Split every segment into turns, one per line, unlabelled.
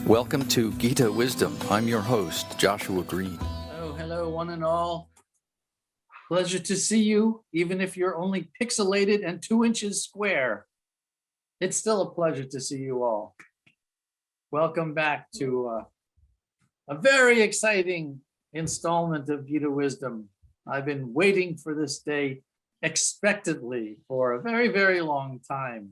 Welcome to Gita Wisdom. I'm your host, Joshua Greene.
Hello, one and all. Pleasure to see you, even if you're only pixelated and 2 inches square. It's still a pleasure to see you all. Welcome back to a very exciting installment of Gita Wisdom. I've been waiting for this day expectantly for a very, very long time.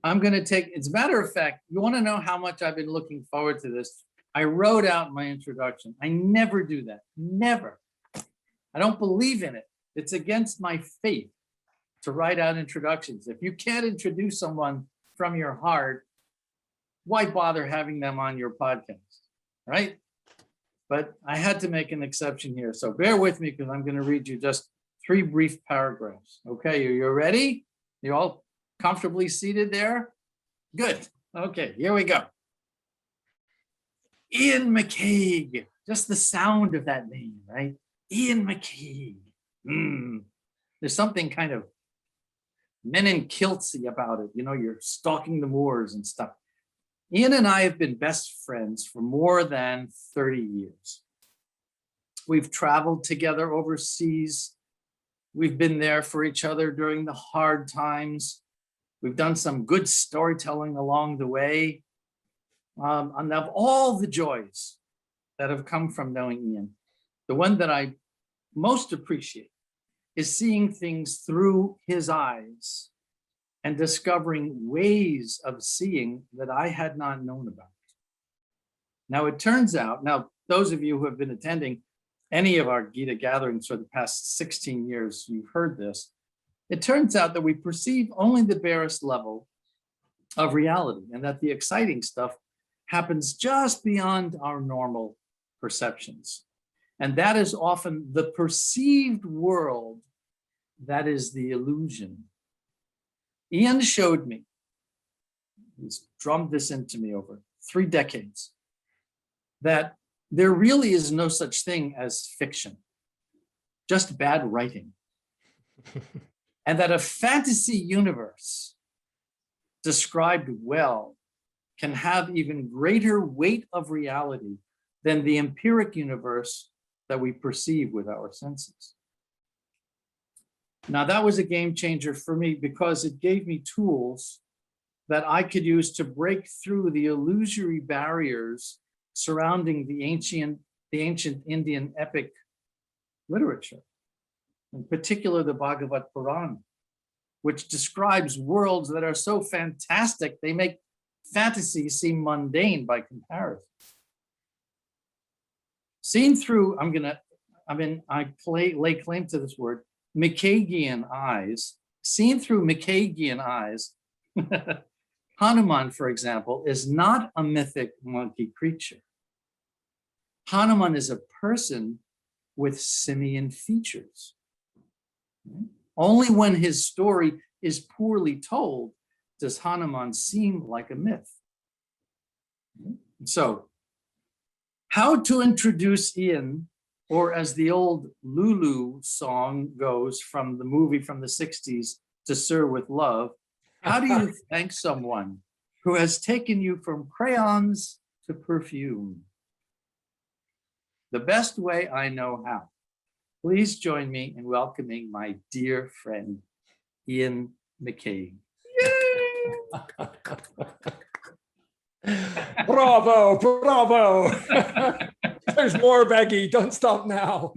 I'm going to take, as a matter of fact, you want to know how much I've been looking forward to this? I wrote out my introduction. I never do that. Never. I don't believe in it. It's against my faith to write out introductions. If you can't introduce someone from your heart, why bother having them on your podcast, right? But I had to make an exception here. So bear with me because I'm going to read you just 3 brief paragraphs. Okay, you ready? You all comfortably seated there? Good. Okay, here we go. Iain McCaig. Just the sound of that name, right? Iain McCaig. There's something kind of men in kiltsy about it. You know, you're stalking the moors and stuff. Iain and I have been best friends for more than 30 years. We've traveled together overseas. We've been there for each other during the hard times. We've done some good storytelling along the way. And of all the joys that have come from knowing Iain, the one that I most appreciate is seeing things through his eyes and discovering ways of seeing that I had not known about. Now, it turns out, those of you who have been attending any of our Gita gatherings for the past 16 years, you've heard this. It turns out that we perceive only the barest level of reality and that the exciting stuff happens just beyond our normal perceptions. And that is often the perceived world that is the illusion. Iain showed me, he's drummed this into me over 3 decades, that there really is no such thing as fiction, just bad writing. And that a fantasy universe described well can have even greater weight of reality than the empiric universe that we perceive with our senses. Now, that was a game changer for me because it gave me tools that I could use to break through the illusory barriers surrounding the ancient Indian epic literature, in particular the Bhagavad Purana, which describes worlds that are so fantastic they make fantasy seem mundane by comparison. Seen through, I lay claim to this word, McCaigian eyes. Seen through McCaigian eyes, Hanuman, for example, is not a mythic monkey creature. Hanuman is a person with simian features. Only when his story is poorly told does Hanuman seem like a myth. So, how to introduce Iain, or as the old Lulu song goes from the movie from the 60s, To Sir with Love, how do you thank someone who has taken you from crayons to perfume? The best way I know how. Please join me in welcoming my dear friend, Iain McCaig.
Bravo, bravo. There's more, Becky. Don't stop now.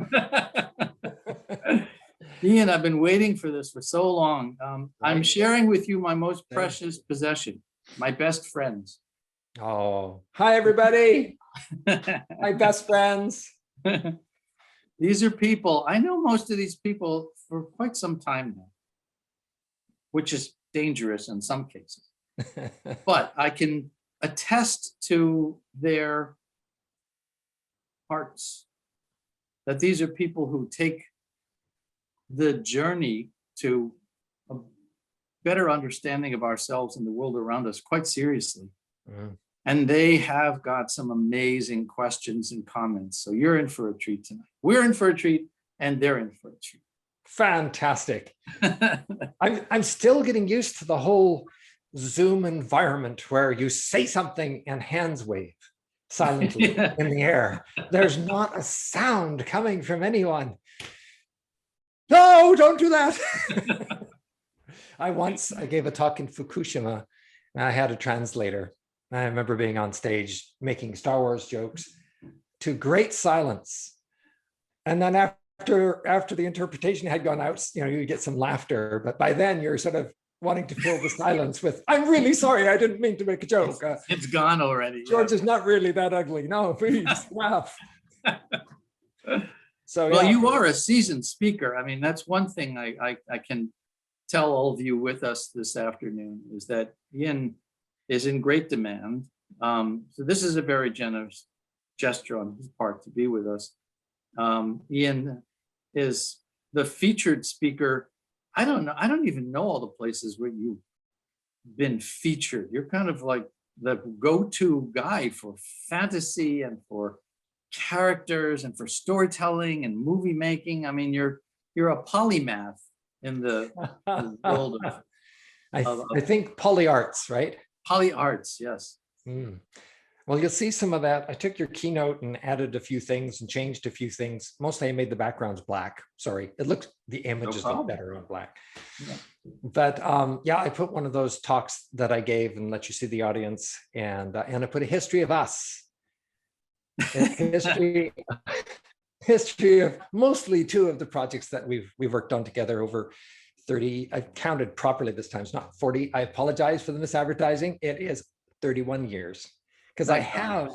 Iain, I've been waiting for this for so long. I'm sharing with you my most precious possession, my best friends.
Oh, hi, everybody. My best friends.
These are people, I know most of these people for quite some time now, which is dangerous in some cases. But I can attest to their hearts, that these are people who take the journey to a better understanding of ourselves and the world around us quite seriously. And they have got some amazing questions and comments. So you're in for a treat tonight. We're in for a treat and they're in for a treat.
Fantastic. I'm still getting used to the whole Zoom environment where you say something and hands wave silently in the air. There's not a sound coming from anyone. No, don't do that. I gave a talk in Fukushima, and I had a translator. I remember being on stage making Star Wars jokes to great silence. And then after the interpretation had gone out, you get some laughter, but by then you're sort of wanting to fill the silence with, I'm really sorry, I didn't mean to make a joke.
It's gone already.
George is not really that ugly. No, please laugh. So,
well, you are a seasoned speaker. I mean, that's one thing I can tell all of you with us this afternoon is that Iain is in great demand. So this is a very generous gesture on his part to be with us. Iain is the featured speaker. I don't even know all the places where you've been featured. You're kind of like the go-to guy for fantasy and for characters and for storytelling and movie making. I mean, you're a polymath in the world of
I think polyarts, right?
Polyarts, yes.
Well, you'll see some of that. I took your keynote and added a few things and changed a few things. Mostly I made the backgrounds black. Sorry, the images look better on black. Yeah. But yeah, I put one of those talks that I gave and let you see the audience, and I put a history of us. history of mostly two of the projects that we've worked on together over 30. I've counted properly this time. It's not 40. I apologize for the misadvertising. It is 31 years. Because I have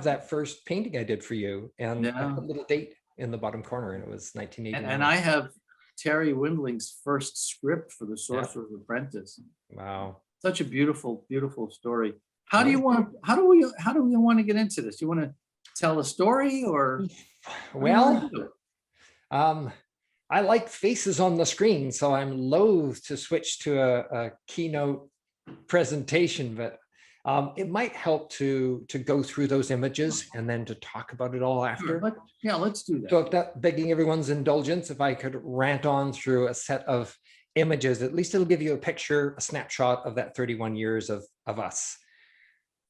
that first painting I did for you, and I put a little date in the bottom corner, and it was 1989.
And I have Terry Windling's first script for the Sorcerer's Apprentice.
Wow,
such a beautiful, beautiful story. How do we want to get into this? Do you want to tell a story, or?
Well, I like faces on the screen, so I'm loath to switch to a keynote presentation, but it might help to go through those images and then to talk about it all after.
Sure. Let's do that.
So if that, begging everyone's indulgence, if I could rant on through a set of images, at least it'll give you a picture, a snapshot of that 31 years of us.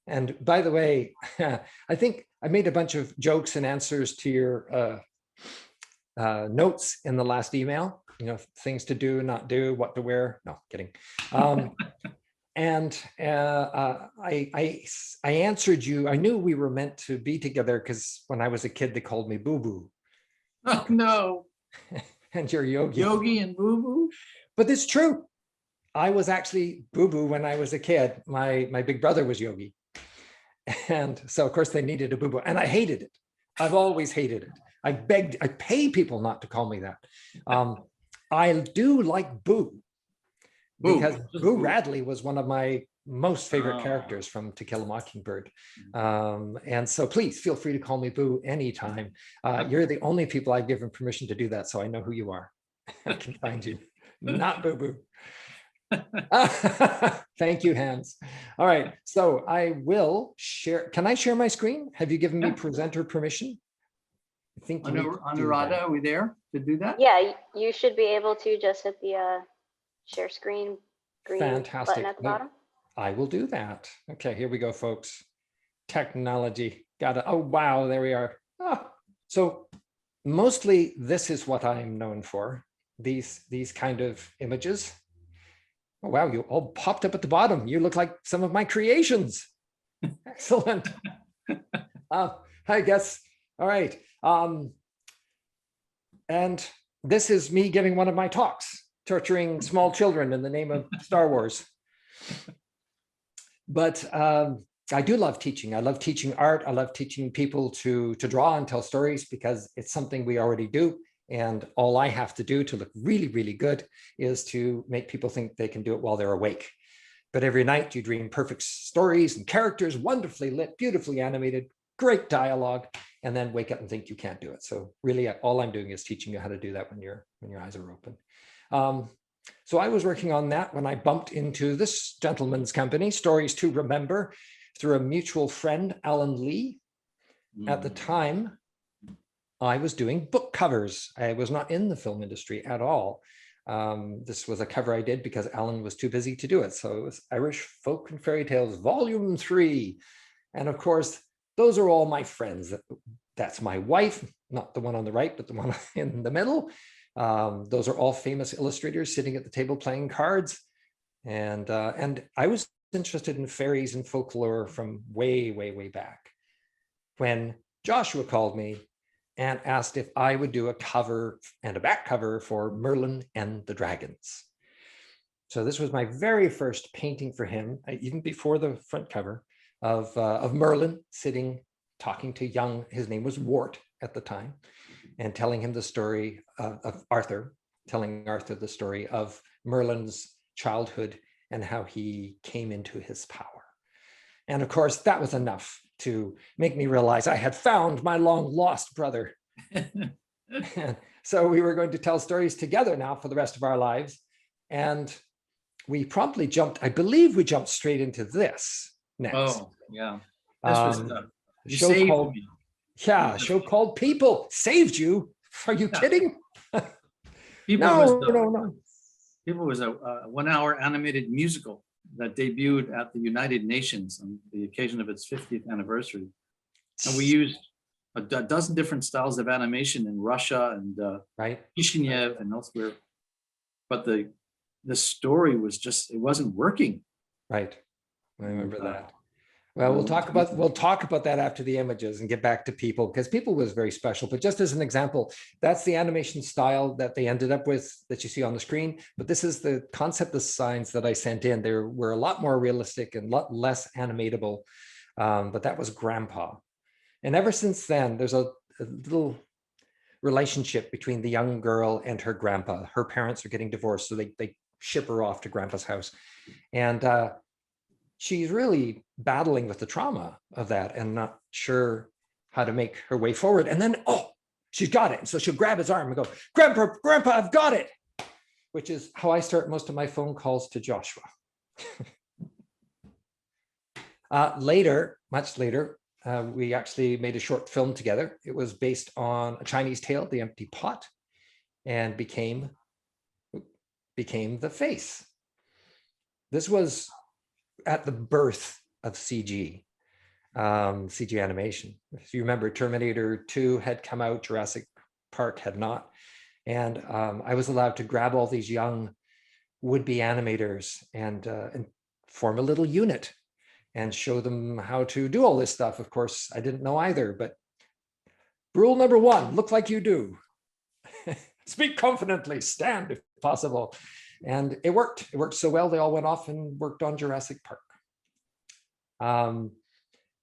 And by the way, I think I made a bunch of jokes and answers to your notes in the last email, things to do, not do, what to wear. No, kidding. And I answered you. I knew we were meant to be together because when I was a kid, they called me Boo Boo.
Oh, no.
And you're Yogi.
Yogi and Boo Boo?
But it's true. I was actually Boo Boo when I was a kid. My big brother was Yogi. And so, of course, they needed a Boo Boo. And I hated it. I've always hated it. I pay people not to call me that. I do like Boo. Because Boo Radley was one of my most favorite characters from To Kill a Mockingbird. And so please feel free to call me Boo anytime. You're the only people I've given permission to do that, so I know who you are. I can find you, not Boo Boo. Thank you, Hans. All right, so I will share. Can I share my screen? Have you given me presenter permission? I think
Anuradha, are we there to do that?
Yeah, you should be able to just hit the share screen green button at the bottom.
I will do that. Okay, here we go, folks. Technology. Got it. Oh, wow, there we are. So mostly this is what I'm known for, these kind of images. Oh, wow, you all popped up at the bottom. You look like some of my creations. Excellent. I guess, all right. And this is me giving one of my talks, torturing small children in the name of Star Wars. But I do love teaching. I love teaching art. I love teaching people to draw and tell stories because it's something we already do. And all I have to do to look really, really good is to make people think they can do it while they're awake. But every night you dream perfect stories and characters, wonderfully lit, beautifully animated, great dialogue, and then wake up and think you can't do it. So really all I'm doing is teaching you how to do that when your eyes are open. So I was working on that when I bumped into this gentleman's company, Stories to Remember, through a mutual friend, Alan Lee. At the time, I was doing book covers. I was not in the film industry at all. This was a cover I did because Alan was too busy to do it. So it was Irish Folk and Fairy Tales, Volume 3. And of course, those are all my friends. That's my wife, not the one on the right, but the one in the middle. Those are all famous illustrators sitting at the table playing cards. And I was interested in fairies and folklore from way, way, way back when Joshua called me and asked if I would do a cover and a back cover for Merlin and the Dragons. So this was my very first painting for him, even before the front cover, of Merlin sitting, talking to young, his name was Wart at the time, and telling him the story of Arthur, telling Arthur the story of Merlin's childhood and how he came into his power. And of course, that was enough to make me realize I had found my long lost brother. And so we were going to tell stories together now for the rest of our lives. And we promptly jumped, I believe we jumped straight into this next.
Oh, yeah. This was you
show
saved
called,
me.
yeah, show called People. Saved you? Are you kidding?
People
No.
People was a 1 hour animated musical that debuted at the United Nations on the occasion of its 50th anniversary. And we used a dozen different styles of animation in Russia and
right,
Kishinev and elsewhere. But the story was just, it wasn't working.
right. I remember that. Well, we'll talk about that after the images and get back to People, because People was very special. But just as an example, that's the animation style that they ended up with that you see on the screen. But this is the concept designs that I sent in. They were a lot more realistic and a lot less animatable. But that was Grandpa. And ever since then, there's a little relationship between the young girl and her grandpa. Her parents are getting divorced, so they ship her off to Grandpa's house. And she's really battling with the trauma of that and not sure how to make her way forward. And then, she's got it. And so she'll grab his arm and go, Grandpa, I've got it. Which is how I start most of my phone calls to Joshua. Later, much later, we actually made a short film together. It was based on a Chinese tale, The Empty Pot, and became The Face. This was at the birth of CG animation. If you remember, Terminator 2 had come out, Jurassic Park had not. And I was allowed to grab all these young would-be animators and form a little unit and show them how to do all this stuff. Of course, I didn't know either, but rule number 1, look like you do. Speak confidently, stand if possible. And it worked. It worked so well, they all went off and worked on Jurassic Park.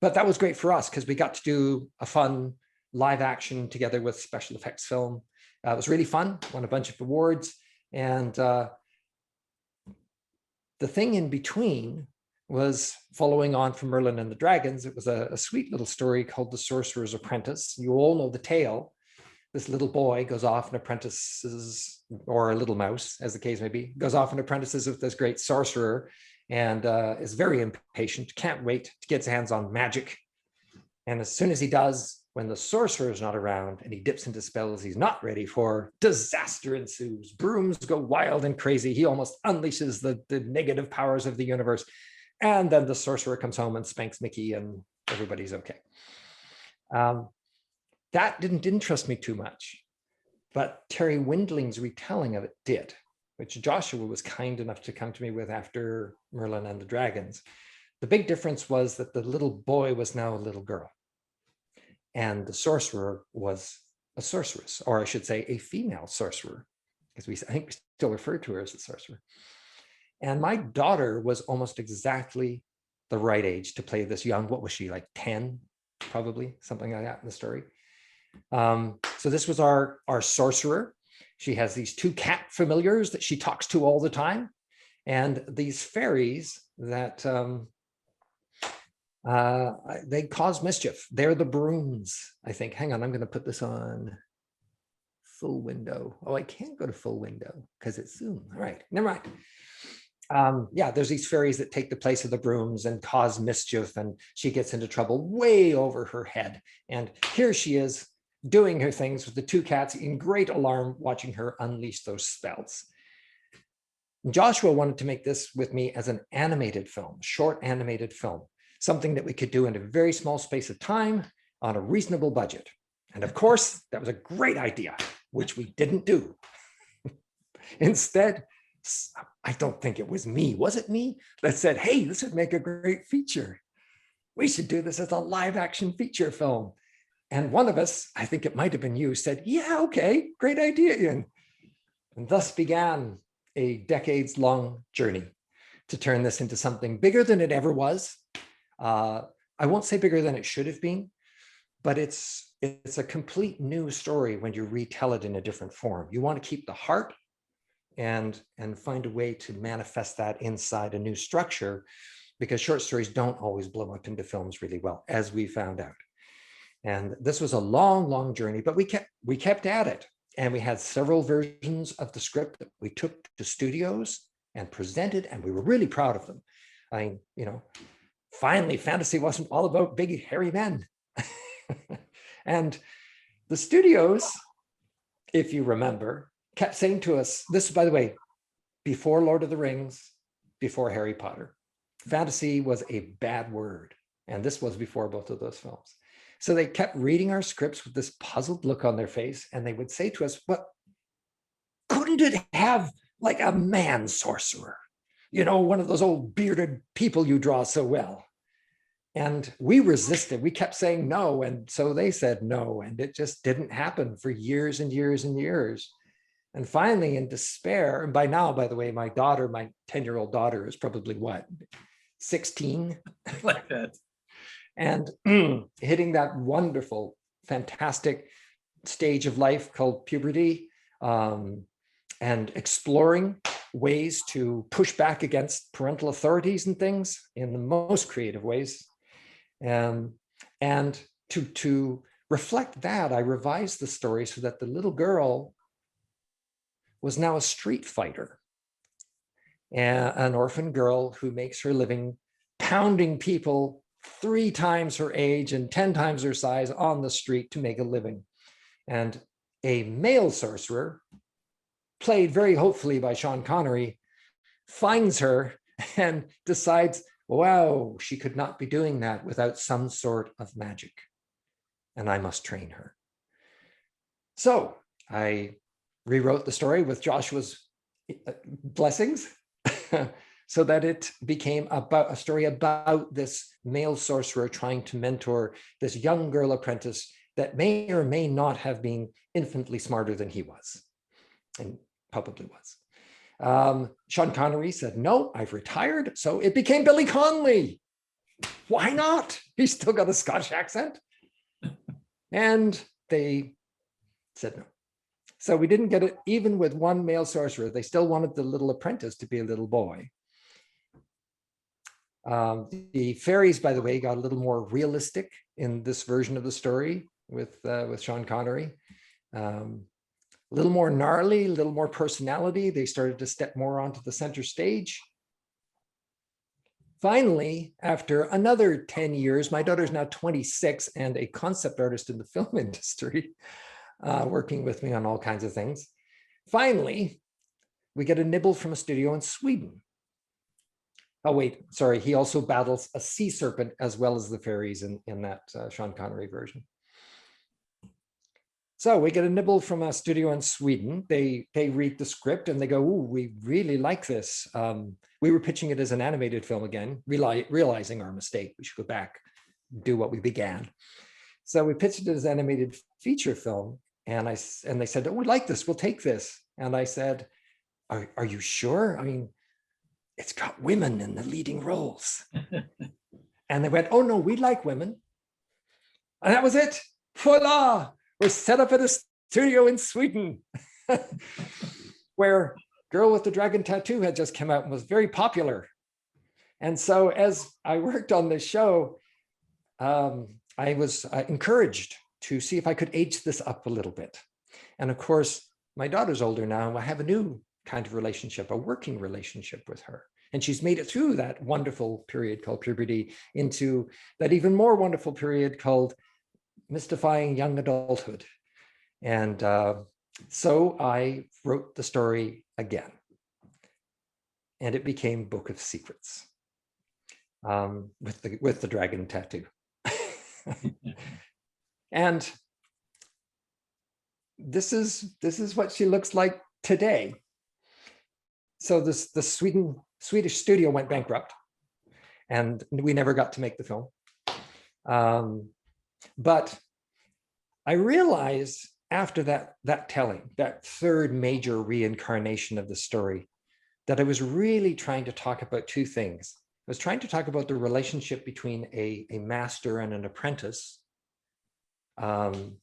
But that was great for us because we got to do a fun live action together with special effects film. It was really fun, won a bunch of awards. And the thing in between was following on from Merlin and the Dragons. It was a sweet little story called The Sorcerer's Apprentice. You all know the tale. This little boy goes off and apprentices, or a little mouse, as the case may be, goes off and apprentices with this great sorcerer and is very impatient, can't wait to get his hands on magic. And as soon as he does, when the sorcerer is not around and he dips into spells he's not ready for, disaster ensues. Brooms go wild and crazy. He almost unleashes the negative powers of the universe. And then the sorcerer comes home and spanks Mickey and everybody's okay. That didn't interest me too much, but Terry Windling's retelling of it did, which Joshua was kind enough to come to me with after Merlin and the Dragons. The big difference was that the little boy was now a little girl, and the sorcerer was a sorceress, or I should say a female sorcerer, because I think we still refer to her as the sorcerer. And my daughter was almost exactly the right age to play this young, what was she, like 10, probably, something like that in the story. So this was our sorcerer. She has these 2 cat familiars that she talks to all the time, and these fairies that they cause mischief. They're the brooms, I think. Hang on, I'm going to put this on full window. Oh, I can't go to full window because it's Zoom. All right, never mind. Yeah, there's these fairies that take the place of the brooms and cause mischief, and she gets into trouble way over her head. And here she is doing her things with the 2 cats in great alarm, watching her unleash those spells. Joshua wanted to make this with me as an animated film, short animated film, something that we could do in a very small space of time on a reasonable budget. And of course, that was a great idea, which we didn't do. Instead, I don't think it was me. Was it me that said, hey, this would make a great feature. We should do this as a live action feature film. And one of us, I think it might have been you, said, yeah, okay, great idea, Iain. And thus began a decades-long journey to turn this into something bigger than it ever was. I won't say bigger than it should have been, but it's a complete new story when you retell it in a different form. You want to keep the heart and find a way to manifest that inside a new structure, because short stories don't always blow up into films really well, as we found out. And this was a long, long journey, but we kept at it. And we had several versions of the script that we took to studios and presented, and we were really proud of them. I mean, finally, fantasy wasn't all about big, hairy men. And the studios, if you remember, kept saying to us, this, by the way, before Lord of the Rings, before Harry Potter. Fantasy was a bad word. And this was before both of those films. So they kept reading our scripts with this puzzled look on their face. And they would say to us, but couldn't it have like a man sorcerer? One of those old bearded people you draw so well. And we resisted. We kept saying no. And so they said no. And it just didn't happen for years and years and years. And finally, in despair, and by now, by the way, my 10-year-old daughter is probably what, 16?
Like that.
And hitting that wonderful, fantastic stage of life called puberty, and exploring ways to push back against parental authorities and things in the most creative ways. And to reflect that, I revised the story so that the little girl was now a street fighter, an orphan girl who makes her living pounding people 3 times her age and 10 times her size on the street to make a living. And a male sorcerer, played very hopefully by Sean Connery, finds her and decides, wow, she could not be doing that without some sort of magic, and I must train her. So I rewrote the story with Joshua's blessings so that it became about a story about this male sorcerer trying to mentor this young girl apprentice that may or may not have been infinitely smarter than he was, and probably was. Sean Connery said, no, I've retired. So it became Billy Connolly. Why not? He's still got a Scottish accent. And they said no. So we didn't get it even with one male sorcerer. They still wanted the little apprentice to be a little boy. The fairies, by the way, got a little more realistic in this version of the story with Sean Connery. A little more gnarly, a little more personality. They started to step more onto the center stage. Finally, after another 10 years, my daughter's now 26 and a concept artist in the film industry, working with me on all kinds of things. Finally, we get a nibble from a studio in Sweden. Oh, wait, sorry. He also battles a sea serpent as well as the fairies in that Sean Connery version. So we get a nibble from a studio in Sweden. They read the script and they go, ooh, we really like this. We were pitching it as an animated film again, realizing our mistake. We should go back, do what we began. So we pitched it as an animated feature film. And they said, oh, we like this, we'll take this. And I said, are you sure? I mean, it's got women in the leading roles. And they went, oh no, we like women. And that was it. Voila! We're set up at a studio in Sweden where Girl with the Dragon Tattoo had just come out and was very popular. And so as I worked on this show, I was encouraged to see if I could age this up a little bit. And of course, my daughter's older now, and I have a new kind of relationship, a working relationship with her. And she's made it through that wonderful period called puberty into that even more wonderful period called mystifying young adulthood. And so I wrote the story again. and it became Book of Secrets, with the dragon tattoo. And this is what she looks like today. So the Swedish studio went bankrupt, and we never got to make the film. But I realized after that telling, that third major reincarnation of the story, that I was really trying to talk about two things. I was trying to talk about the relationship between a master and an apprentice,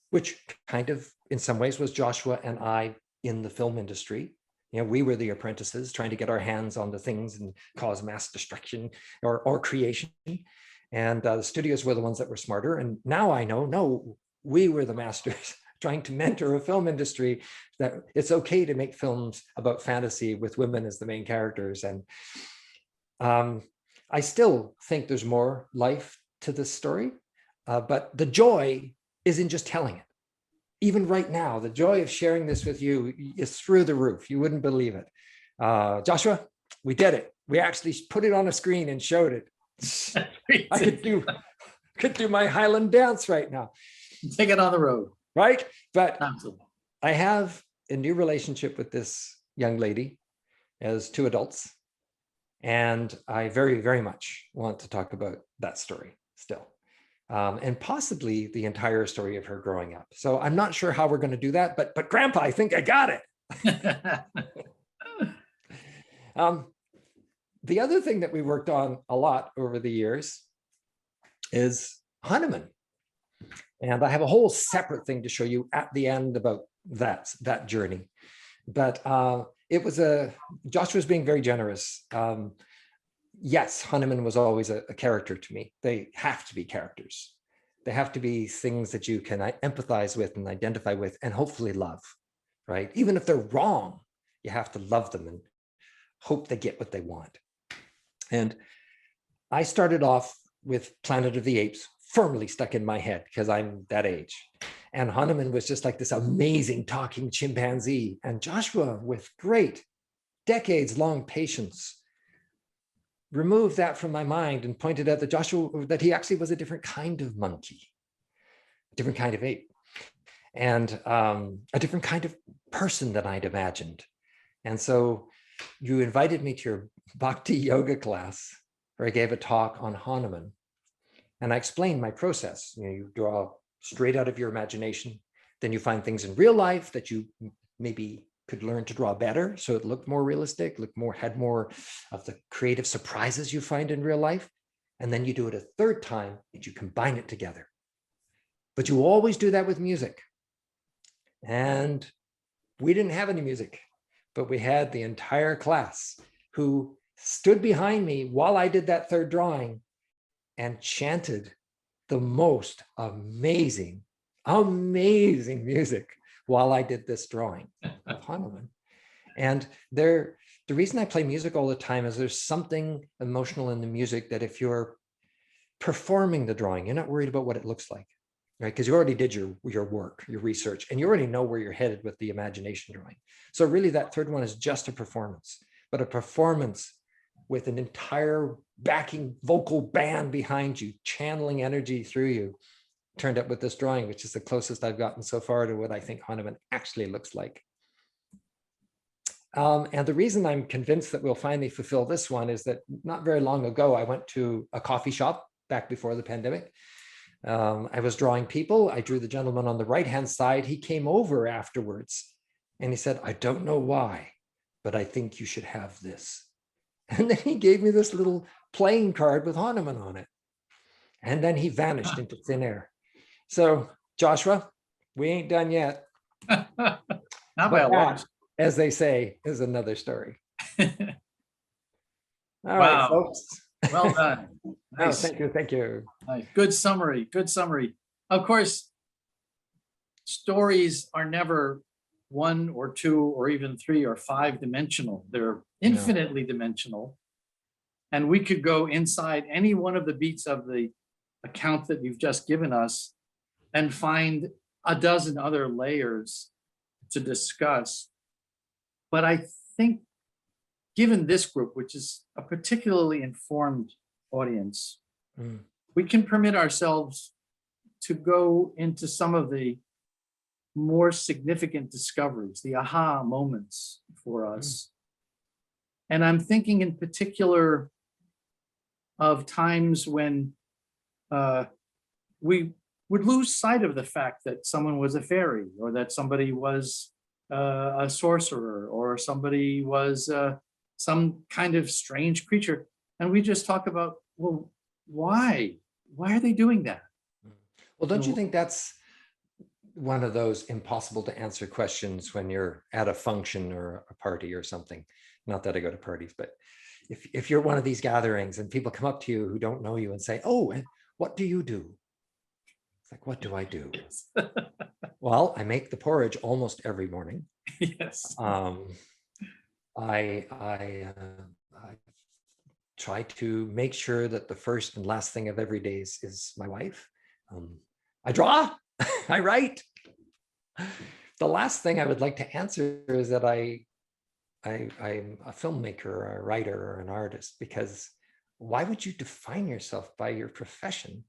which kind of, in some ways, was Joshua and I in the film industry. You know, we were the apprentices trying to get our hands on the things and cause mass destruction or creation. And the studios were the ones that were smarter. And now I know, no, we were the masters trying to mentor a film industry that it's okay to make films about fantasy with women as the main characters. And I still think there's more life to this story, but the joy is in just telling it. Even right now, the joy of sharing this with you is through the roof. You wouldn't believe it. Joshua, we did it. We actually put it on a screen and showed it. I could do my Highland dance right now.
Take it on the road.
Right? But
Absolutely.
I have a new relationship with this young lady as two adults. And I very, very much want to talk about that story still. And possibly the entire story of her growing up. So I'm not sure how we're going to do that, but Grandpa, I think I got it. The other thing that we worked on a lot over the years is Hanuman. And I have a whole separate thing to show you at the end about that journey. But it was Joshua's being very generous. Yes, Hanuman was always a character to me. They have to be characters. They have to be things that you can empathize with and identify with and hopefully love, right? Even if they're wrong, you have to love them and hope they get what they want. And I started off with Planet of the Apes firmly stuck in my head because I'm that age. And Hanuman was just like this amazing talking chimpanzee. And Joshua, with great decades-long patience, removed that from my mind and pointed out that he actually was a different kind of monkey, a different kind of ape, and a different kind of person than I'd imagined. And so you invited me to your bhakti yoga class where I gave a talk on Hanuman. And I explained my process. You draw straight out of your imagination. Then you find things in real life that you maybe could learn to draw better, so it looked more realistic, had more of the creative surprises you find in real life. And then you do it a third time and you combine it together. But you always do that with music. And we didn't have any music, but we had the entire class who stood behind me while I did that third drawing and chanted the most amazing music while I did this drawing of Hanuman. And the reason I play music all the time is there's something emotional in the music that if you're performing the drawing, you're not worried about what it looks like, right? Because you already did your work, your research, and you already know where you're headed with the imagination drawing. So really that third one is just a performance, but a performance with an entire backing vocal band behind you, channeling energy through you, turned up with this drawing, which is the closest I've gotten so far to what I think Hanuman actually looks like. And the reason I'm convinced that we'll finally fulfill this one is that not very long ago, I went to a coffee shop back before the pandemic. I was drawing people. I drew the gentleman on the right-hand side. He came over afterwards and he said, "I don't know why, but I think you should have this." And then he gave me this little playing card with Hanuman on it. And then he vanished into thin air. So Joshua, we ain't done yet.
Not by a long shot.
As they say, is another story. All
Wow.
right, folks.
Well done. Nice.
Oh, thank you.
Nice. Good summary. Of course, stories are never 1 or 2 or even 3 or 5 dimensional. They're infinitely dimensional. And we could go inside any one of the beats of the account that you've just given us and find a dozen other layers to discuss. But I think given this group, which is a particularly informed audience, we can permit ourselves to go into some of the more significant discoveries, the aha moments for us. And I'm thinking in particular of times when we would lose sight of the fact that someone was a fairy, or that somebody was a sorcerer, or somebody was some kind of strange creature. And we just talk about, well, why? Why are they doing that?
Well, don't you think that's one of those impossible to answer questions when you're at a function or a party or something? Not that I go to parties, but if you're one of these gatherings and people come up to you who don't know you and say, oh, and what do you do? It's like, what do I do? Well, I make the porridge almost every morning.
Yes.
I try to make sure that the first and last thing of every day is my wife. I draw, I write. The last thing I would like to answer is that I'm a filmmaker, or a writer, or an artist, because why would you define yourself by your profession?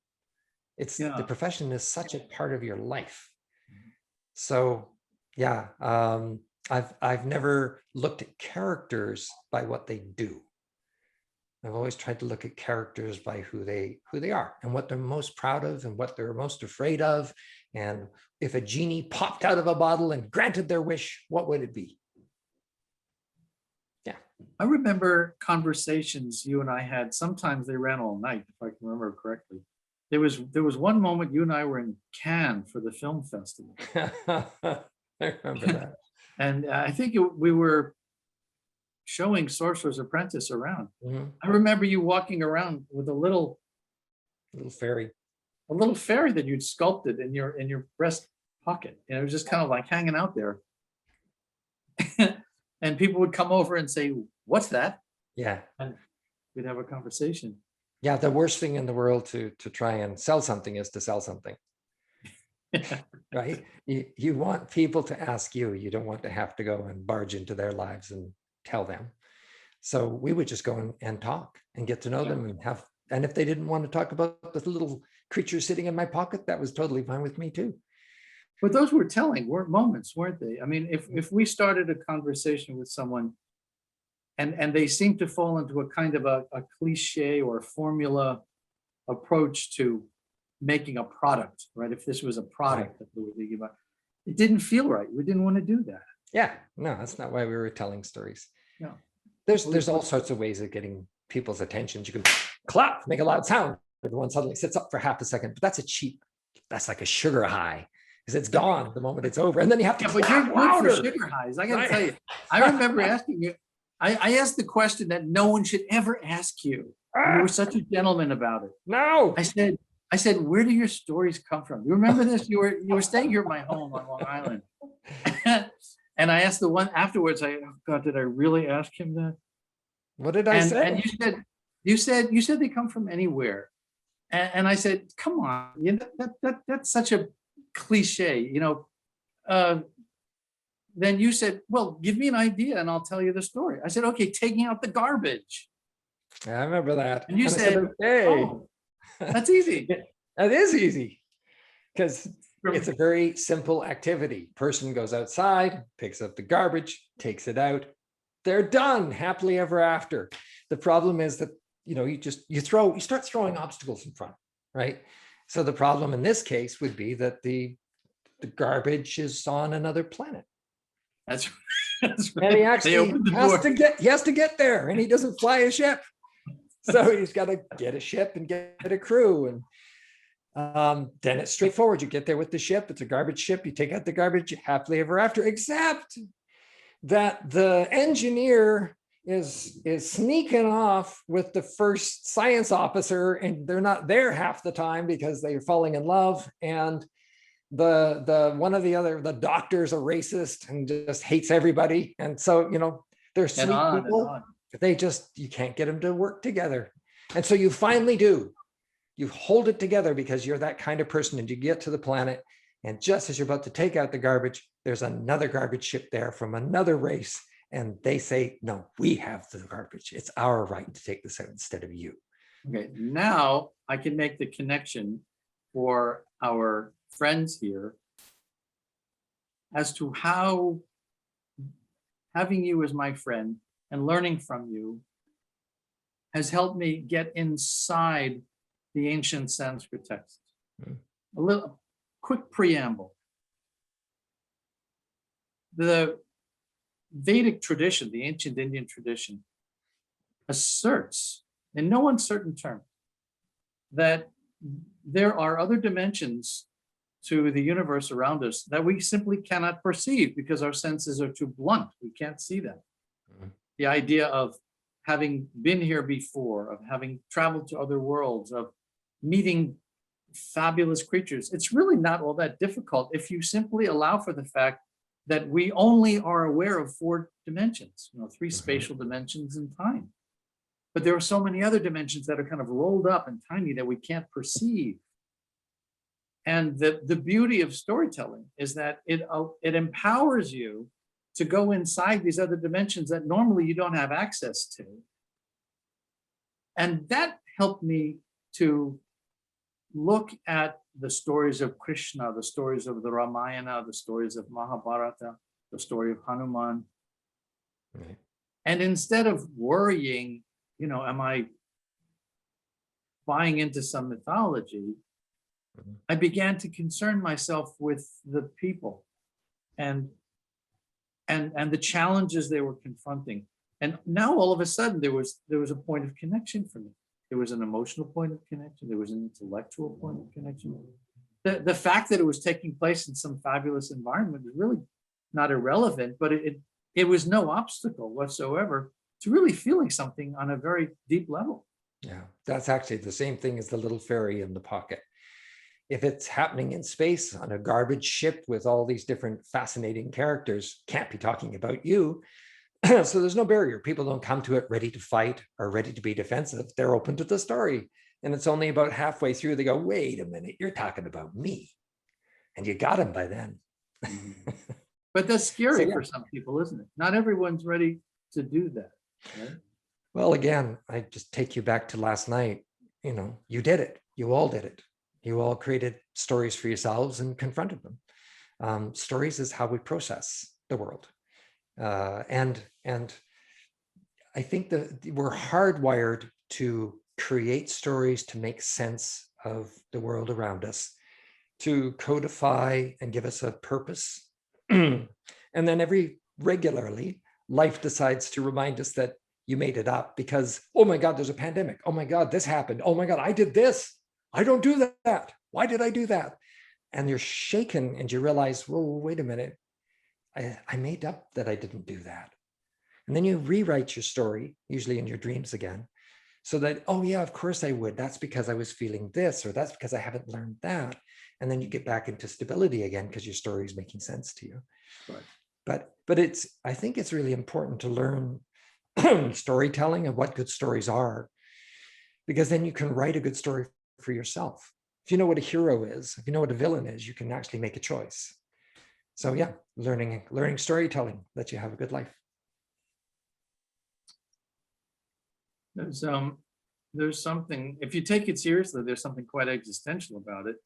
The profession is such a part of your life. So yeah, I've never looked at characters by what they do. I've always tried to look at characters by who they are and what they're most proud of and what they're most afraid of. And if a genie popped out of a bottle and granted their wish, what would it be? Yeah.
I remember conversations you and I had. Sometimes they ran all night, if I can remember correctly. There was one moment you and I were in Cannes for the film festival.
I remember that.
And I think we were showing Sorcerer's Apprentice around. I remember you walking around with a little
fairy,
that you'd sculpted in your breast pocket. And it was just kind of like hanging out there. And people would come over and say, what's that?
Yeah.
And we'd have a conversation.
Yeah, the worst thing in the world to try and sell something is to sell something. Right? You want people to ask you. You don't want to have to go and barge into their lives and tell them. So we would just go and talk and get to know them and if they didn't want to talk about the little creature sitting in my pocket, that was totally fine with me too.
But those were telling moments, weren't they? I mean, if we started a conversation with someone and they seem to fall into a kind of a cliche or formula approach to making a product, right? If this was a product that we were thinking about, it didn't feel right. We didn't want to do that.
Yeah, no, that's not why we were telling stories.
Yeah.
There's all sorts of ways of getting people's attention. You can clap, make a loud sound. Everyone suddenly sits up for half a second, but that's like a sugar high, because it's gone the moment it's over. And then you have to
but you're good for sugar highs. I gotta tell you, I remember asking you, I asked the question that no one should ever ask you. You were such a gentleman about it.
No.
I said, where do your stories come from? You remember this? You were staying here at my home on Long Island. And I asked the one afterwards, oh God, did I really ask him that?
What did I say?
And you said they come from anywhere. And I said, come on, that's such a cliche, then you said, well, give me an idea and I'll tell you the story. I said, okay, taking out the garbage.
I remember that.
And you said,
okay.
Oh, that's easy.
That is easy, because it's a very simple activity. Person goes outside, picks up the garbage, takes it out. They're done, happily ever after. The problem is that, you start throwing obstacles in front, right? So the problem in this case would be that the garbage is on another planet.
That's
right. And he actually has to get there, and he doesn't fly a ship. So he's got to get a ship and get a crew. And then it's straightforward. You get there with the ship. It's a garbage ship. You take out the garbage, happily ever after, except that the engineer is sneaking off with the first science officer, and they're not there half the time because they're falling in love. And the doctor's a racist and just hates everybody. And so, they're sweet people. You can't get them to work together. And so you finally do. You hold it together because you're that kind of person, and you get to the planet, and just as you're about to take out the garbage, there's another garbage ship there from another race, And they say, no, we have the garbage. It's our right to take this out instead of you.
Okay, now I can make the connection for our friends here as to how having you as my friend and learning from you has helped me get inside the ancient Sanskrit texts. A little quick preamble. The Vedic tradition, the ancient Indian tradition, asserts in no uncertain terms that there are other dimensions to the universe around us that we simply cannot perceive because our senses are too blunt. We can't see them. The idea of having been here before, of having traveled to other worlds, of meeting fabulous creatures, it's really not all that difficult if you simply allow for the fact that we only are aware of 4 dimensions, 3 spatial dimensions in time. But there are so many other dimensions that are kind of rolled up and tiny that we can't perceive. And the beauty of storytelling is that it empowers you to go inside these other dimensions that normally you don't have access to. And that helped me to look at the stories of Krishna, the stories of the Ramayana, the stories of Mahabharata, the story of Hanuman.
Right.
And instead of worrying, am I buying into some mythology? I began to concern myself with the people and the challenges they were confronting. And now all of a sudden there was a point of connection for me. There was an emotional point of connection. There was an intellectual point of connection. The fact that it was taking place in some fabulous environment is really not irrelevant, but it was no obstacle whatsoever to really feeling something on a very deep level.
Yeah, that's actually the same thing as the little fairy in the pocket. If it's happening in space on a garbage ship with all these different fascinating characters, can't be talking about you. So there's no barrier. People don't come to it ready to fight or ready to be defensive. They're open to the story. And it's only about halfway through, they go, wait a minute, you're talking about me. And you got him by then.
But that's scary
So, yeah.
for some people, isn't it? Not everyone's ready to do that. Right?
Well, again, I just take you back to last night. You did it. You all did it. You all created stories for yourselves and confronted them. Stories is how we process the world. And I think that we're hardwired to create stories to make sense of the world around us, to codify and give us a purpose. And then regularly, life decides to remind us that you made it up because, oh my God, there's a pandemic. Oh my God, this happened. Oh my God, I did this. I don't do that. Why did I do that? And you're shaken and you realize, whoa, wait a minute. I made up that I didn't do that. And then you rewrite your story, usually in your dreams again, so that, oh yeah, of course I would. That's because I was feeling this, or that's because I haven't learned that. And then you get back into stability again because your story is making sense to you. Right. But I think it's really important to learn storytelling and what good stories are, because then you can write a good story for yourself. If you know what a hero is, if you know what a villain is, you can actually make a choice. So yeah, learning storytelling lets you have a good life.
There's something, if you take it seriously, there's something quite existential about it.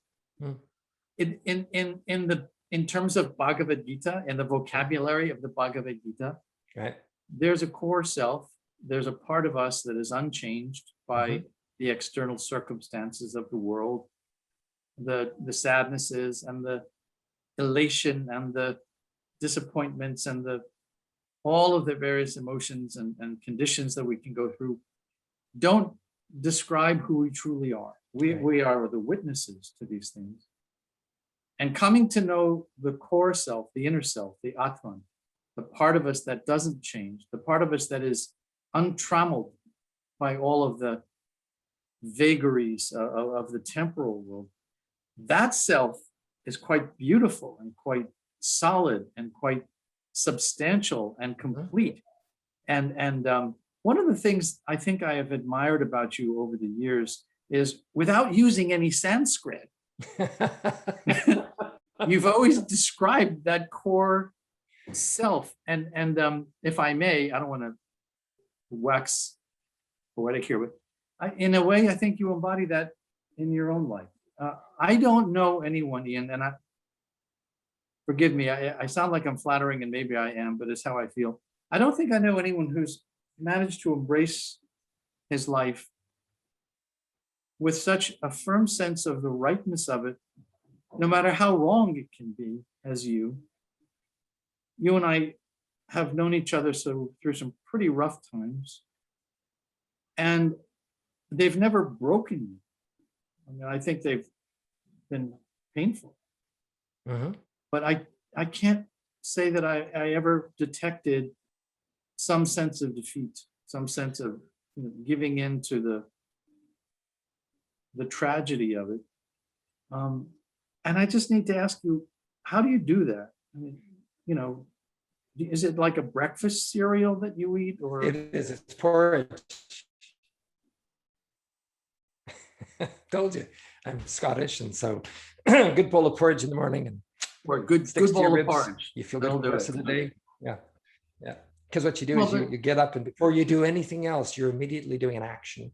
In terms of Bhagavad Gita and the vocabulary of the Bhagavad Gita,
right?
There's a core self. There's a part of us that is unchanged by the external circumstances of the world, the sadnesses and the elation and the disappointments and all of the various emotions and conditions that we can go through don't describe who we truly are. We are the witnesses to these things. And coming to know the core self, the inner self, the Atman, the part of us that doesn't change, the part of us that is untrammeled by all of the vagaries of the temporal world, that self is quite beautiful and quite solid and quite substantial and complete. And one of the things I think I have admired about you over the years is, without using any Sanskrit, you've always described that core self. And if I may, I don't want to wax poetic here, but in a way, I think you embody that in your own life. I don't know anyone, Iain, and forgive me, I sound like I'm flattering, and maybe I am, but it's how I feel. I don't think I know anyone who's managed to embrace his life with such a firm sense of the rightness of it, no matter how wrong it can be, as you. You and I have known each other through some pretty rough times, and they've never broken you. I mean, I think they've been painful, but I can't say that I ever detected some sense of defeat, some sense of giving in to the tragedy of it. And I just need to ask you, how do you do that? I mean, is it like a breakfast cereal that you eat, or?
It is. It's porridge. Told you, I'm Scottish, and so a good bowl of porridge in the morning, and
or a good
sticks to your
bowl of
ribs.
porridge.
You feel good for the rest of the day. Yeah. Because what you do
Well,
is you get up, and before you do anything else, you're immediately doing an action.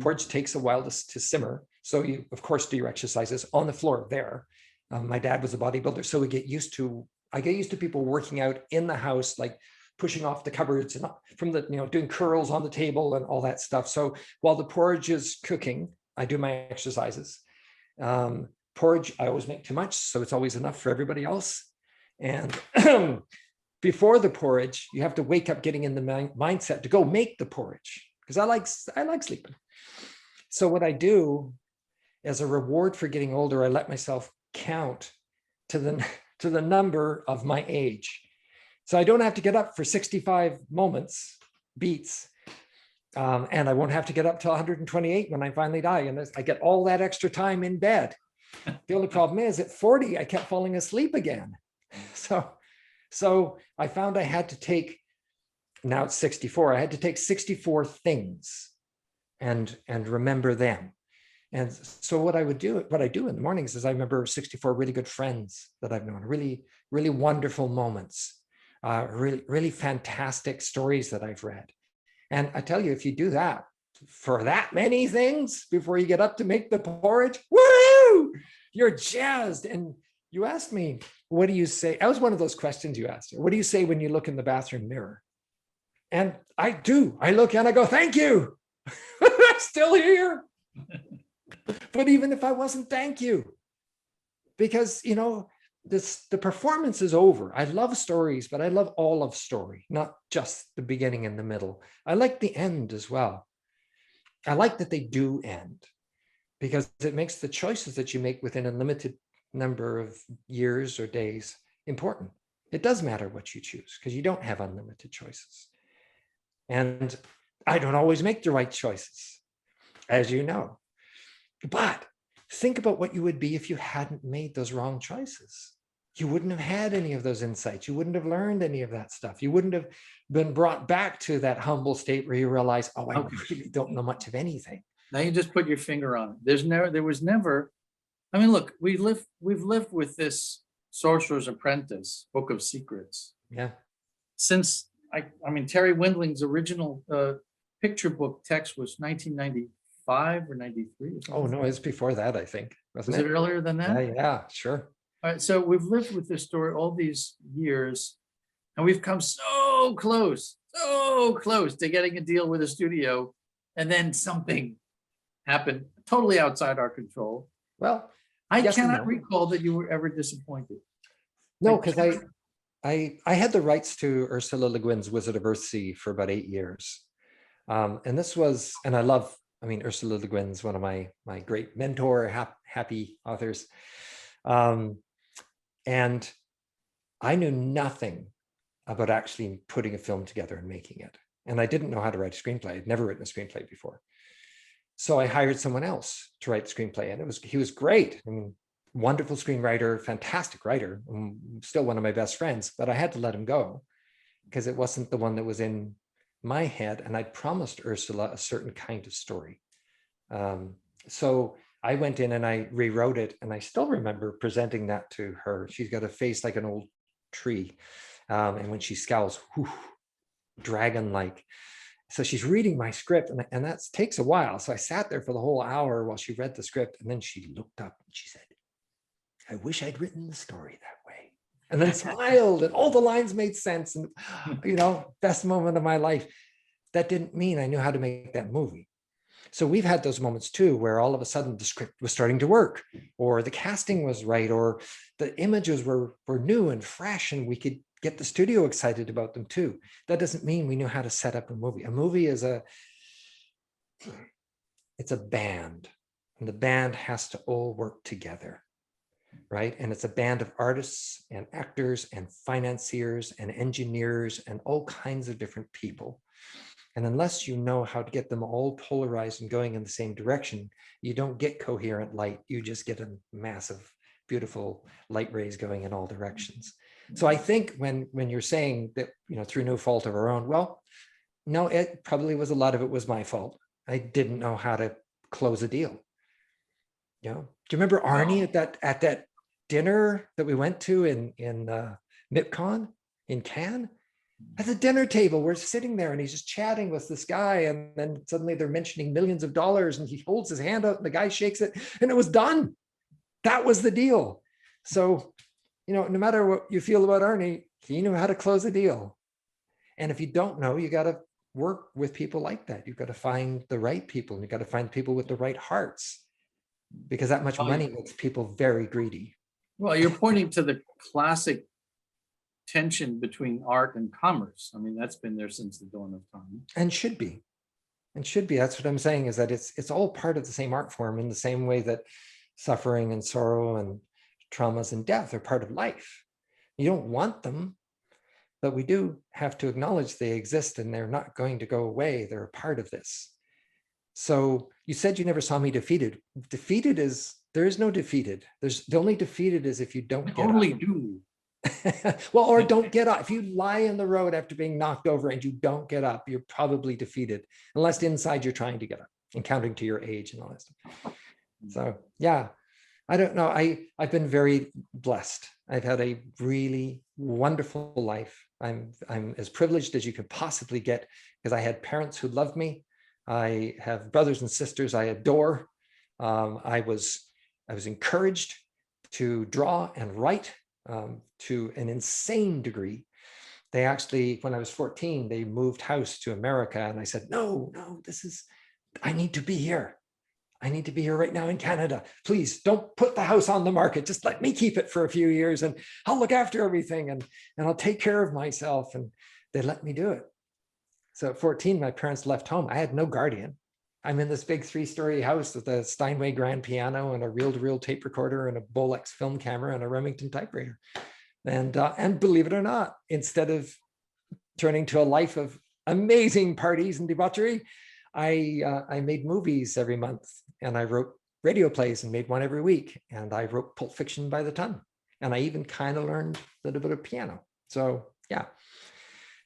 Porridge takes a while to simmer. So you, of course, do your exercises on the floor there. My dad was a bodybuilder, so I get used to people working out in the house, like pushing off the cupboards and from the, doing curls on the table and all that stuff. So while the porridge is cooking, I do my exercises. Porridge, I always make too much, so it's always enough for everybody else. And before the porridge, you have to wake up getting in the mindset to go make the porridge, because I like sleeping. So what I do as a reward for getting older, I let myself count to the number of my age. So I don't have to get up for 65 beats, and I won't have to get up till 128 when I finally die. And I get all that extra time in bed. The only problem is at 40, I kept falling asleep again. So I found I had to take, now it's 64, I had to take 64 things and remember them. And so what I do in the mornings is I remember 64 really good friends that I've known, really, really wonderful moments, really, really fantastic stories that I've read. And I tell you, if you do that for that many things before you get up to make the porridge, woo, you're jazzed. And you asked me, what do you say? That was one of those questions you asked. What do you say when you look in the bathroom mirror? And I do. I look and I go, thank you. I'm still here. But even if I wasn't, thank you. Because, the performance is over. I love stories, but I love all of story, not just the beginning and the middle. I like the end as well. I like that they do end, because it makes the choices that you make within a limited number of years or days important. It does matter what you choose, because you don't have unlimited choices. And I don't always make the right choices, as you know. But think about what you would be if you hadn't made those wrong choices. You wouldn't have had any of those insights. You wouldn't have learned any of that stuff. You wouldn't have been brought back to that humble state where you realize, oh, I really don't know much of anything.
Now you just put your finger on it. There was never, I mean, look, we've lived with this Sorcerer's Apprentice, Book of Secrets.
Yeah.
Since, Terry Windling's original picture book text was 1995 or 93. Or
oh, no, it's before that, I think.
Was it earlier than that?
Yeah, sure.
All right, so we've lived with this story all these years, and we've come so close to getting a deal with a studio, and then something happened totally outside our control.
Well,
I cannot recall that you were ever disappointed.
No, because I had the rights to Ursula Le Guin's Wizard of Earthsea for about 8 years. And this was, and I love, Ursula Le Guin's one of my great mentor, happy authors. And I knew nothing about actually putting a film together and making it. And I didn't know how to write a screenplay. I'd never written a screenplay before. So I hired someone else to write the screenplay. And he was great. Wonderful screenwriter, fantastic writer, still one of my best friends, but I had to let him go because it wasn't the one that was in my head. And I'd promised Ursula a certain kind of story. So I went in and I rewrote it, and I still remember presenting that to her. She's got a face like an old tree. And when she scowls, whew, dragon-like. So she's reading my script, and that takes a while. So I sat there for the whole hour while she read the script, and then she looked up and she said, I wish I'd written the story that way. And then smiled, and all the lines made sense. And, best moment of my life. That didn't mean I knew how to make that movie. So we've had those moments too, where all of a sudden the script was starting to work, or the casting was right, or the images were new and fresh, and we could get the studio excited about them too. That doesn't mean we knew how to set up a movie. A movie is it's a band, and the band has to all work together, right? And it's a band of artists and actors and financiers and engineers and all kinds of different people. And unless you know how to get them all polarized and going in the same direction, you don't get coherent light. You just get a massive, beautiful light rays going in all directions. So I think when you're saying that, through no fault of our own, well, no, it probably was, a lot of it was my fault. I didn't know how to close a deal. Do you remember Arnie at that dinner that we went to in MIPCon in Cannes? At the dinner table, we're sitting there and he's just chatting with this guy, and then suddenly they're mentioning millions of dollars, and he holds his hand out and the guy shakes it, and it was done. That was the deal. So, no matter what you feel about Arnie, he knew how to close a deal. And if you don't know, you got to work with people like that. You've got to find the right people, and you've got to find people with the right hearts, because that much money makes people very greedy.
Well, you're pointing to the classic tension between art and commerce. I mean, that's been there since the dawn of time.
And should be. That's what I'm saying, is that it's all part of the same art form, in the same way that suffering and sorrow and traumas and death are part of life. You don't want them, but we do have to acknowledge they exist, and they're not going to go away. They're a part of this. So you said you never saw me defeated. Defeated is, there is no defeated. The only defeated is if you don't get
Only
up.
do.
Well, or don't get up. If you lie in the road after being knocked over and you don't get up, you're probably defeated, unless inside you're trying to get up and counting to your age and all that stuff. So yeah, I don't know. I've been very blessed. I've had a really wonderful life. I'm as privileged as you could possibly get, because I had parents who loved me. I have brothers and sisters I adore. I was encouraged to draw and write to an insane degree. They actually, when I was 14, they moved house to America, and I said, no, I need to be here. I need to be here right now in Canada. Please don't put the house on the market. Just let me keep it for a few years, and I'll look after everything, and I'll take care of myself. And they let me do it. So at 14, my parents left home. I had no guardian. I'm in this big 3-story house with a Steinway grand piano and a reel-to-reel tape recorder and a Bolex film camera and a Remington typewriter. And believe it or not, instead of turning to a life of amazing parties and debauchery, I made movies every month, and I wrote radio plays and made one every week. And I wrote Pulp Fiction by the ton. And I even kind of learned a little bit of piano. So yeah.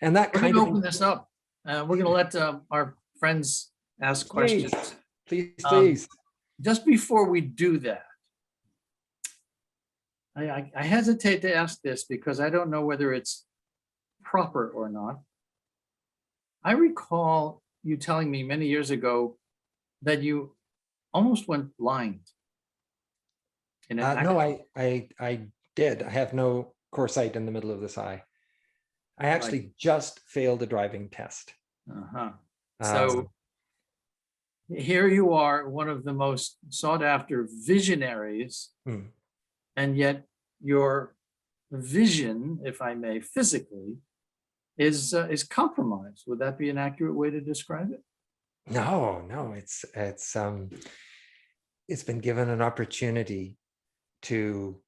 And that
We're
kind
going
of—
to open this up. We're going to let our friends ask questions.
Please.
Just before we do that, I hesitate to ask this because I don't know whether it's proper or not. I recall you telling me many years ago that you almost went blind.
No, I did. I have no core sight in the middle of this eye. I actually just failed a driving test.
So here you are, one of the most sought after visionaries, and yet your vision, if I may, physically, is compromised. Would that be an accurate way to describe it?
No, it's been given an opportunity to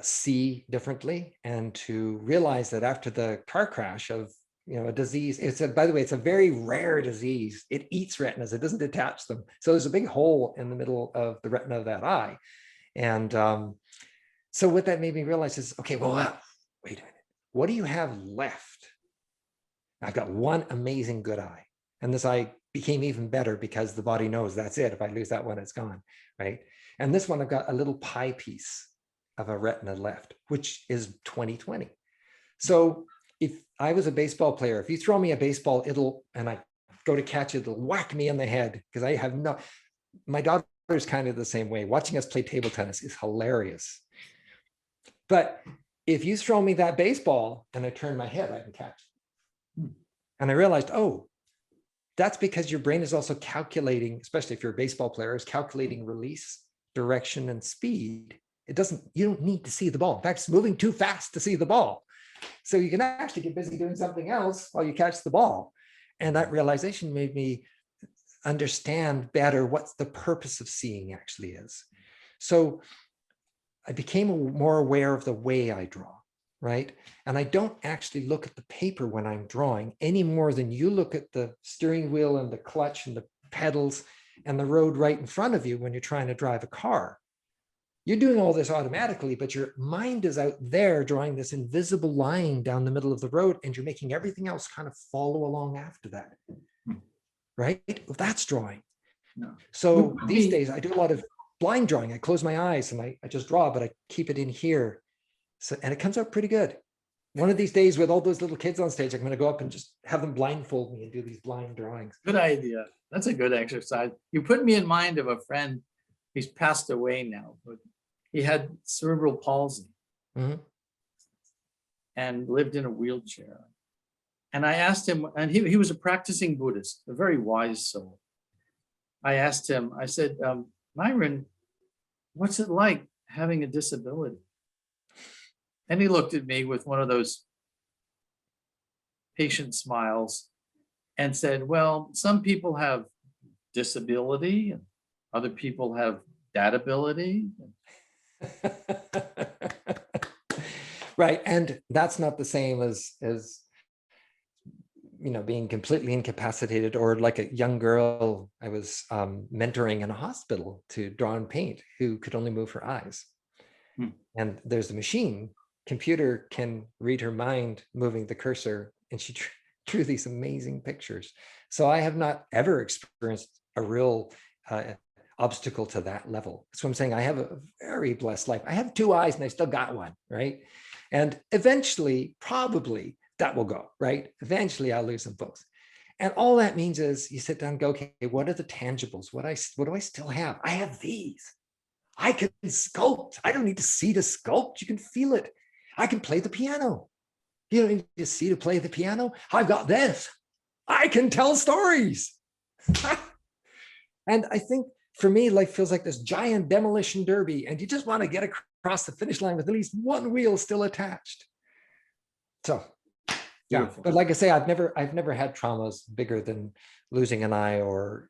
see differently, and to realize that after the car crash of a disease, by the way, it's a very rare disease. It eats retinas. It doesn't detach them. So there's a big hole in the middle of the retina of that eye. And so what that made me realize is, okay, well, wait a minute. What do you have left? I've got one amazing good eye. And this eye became even better because the body knows that's it. If I lose that one, it's gone, right? And this one, I've got a little pie piece of a retina left, which is 20/20. So if I was a baseball player, if you throw me a baseball, and I go to catch it, it'll whack me in the head because I have no, my daughter's kind of the same way. Watching us play table tennis is hilarious. But if you throw me that baseball and I turn my head, I can catch it. And I realized, oh, that's because your brain is also calculating, especially if you're a baseball player, is calculating release, direction, and speed. You don't need to see the ball. In fact, it's moving too fast to see the ball. So you can actually get busy doing something else while you catch the ball. And that realization made me understand better what the purpose of seeing actually is. So I became more aware of the way I draw, right? And I don't actually look at the paper when I'm drawing any more than you look at the steering wheel and the clutch and the pedals and the road right in front of you when you're trying to drive a car. You're doing all this automatically, but your mind is out there drawing this invisible line down the middle of the road, and you're making everything else kind of follow along after that, right? That's drawing.
No.
So these days I do a lot of blind drawing. I close my eyes and I just draw, but I keep it in here. So, and it comes out pretty good. One of these days with all those little kids on stage, I'm going to go up and just have them blindfold me and do these blind drawings.
Good idea. That's a good exercise. You put me in mind of a friend. He's passed away now, but he had cerebral palsy and lived in a wheelchair. And I asked him, and he was a practicing Buddhist, a very wise soul. I asked him, I said, Myron, what's it like having a disability? And he looked at me with one of those patient smiles and said, well, some people have disability and other people have datability.
Right. And that's not the same as being completely incapacitated, or like a young girl I was mentoring in a hospital to draw and paint who could only move her eyes. And there's a machine, computer can read her mind moving the cursor, and she drew these amazing pictures. So I have not ever experienced a real obstacle to that level. So I'm saying I have a very blessed life. I have two eyes and I still got one, right? And eventually, probably that will go, right? Eventually I'll lose them both. And all that means is you sit down and go, okay, what are the tangibles? What do I still have? I have these. I can sculpt. I don't need to see to sculpt. You can feel it. I can play the piano. You don't need to see to play the piano. I've got this. I can tell stories. And I think for me, life feels like this giant demolition derby, and you just want to get across the finish line with at least one wheel still attached. So, yeah.
Beautiful.
But like I say, I've never had traumas bigger than losing an eye or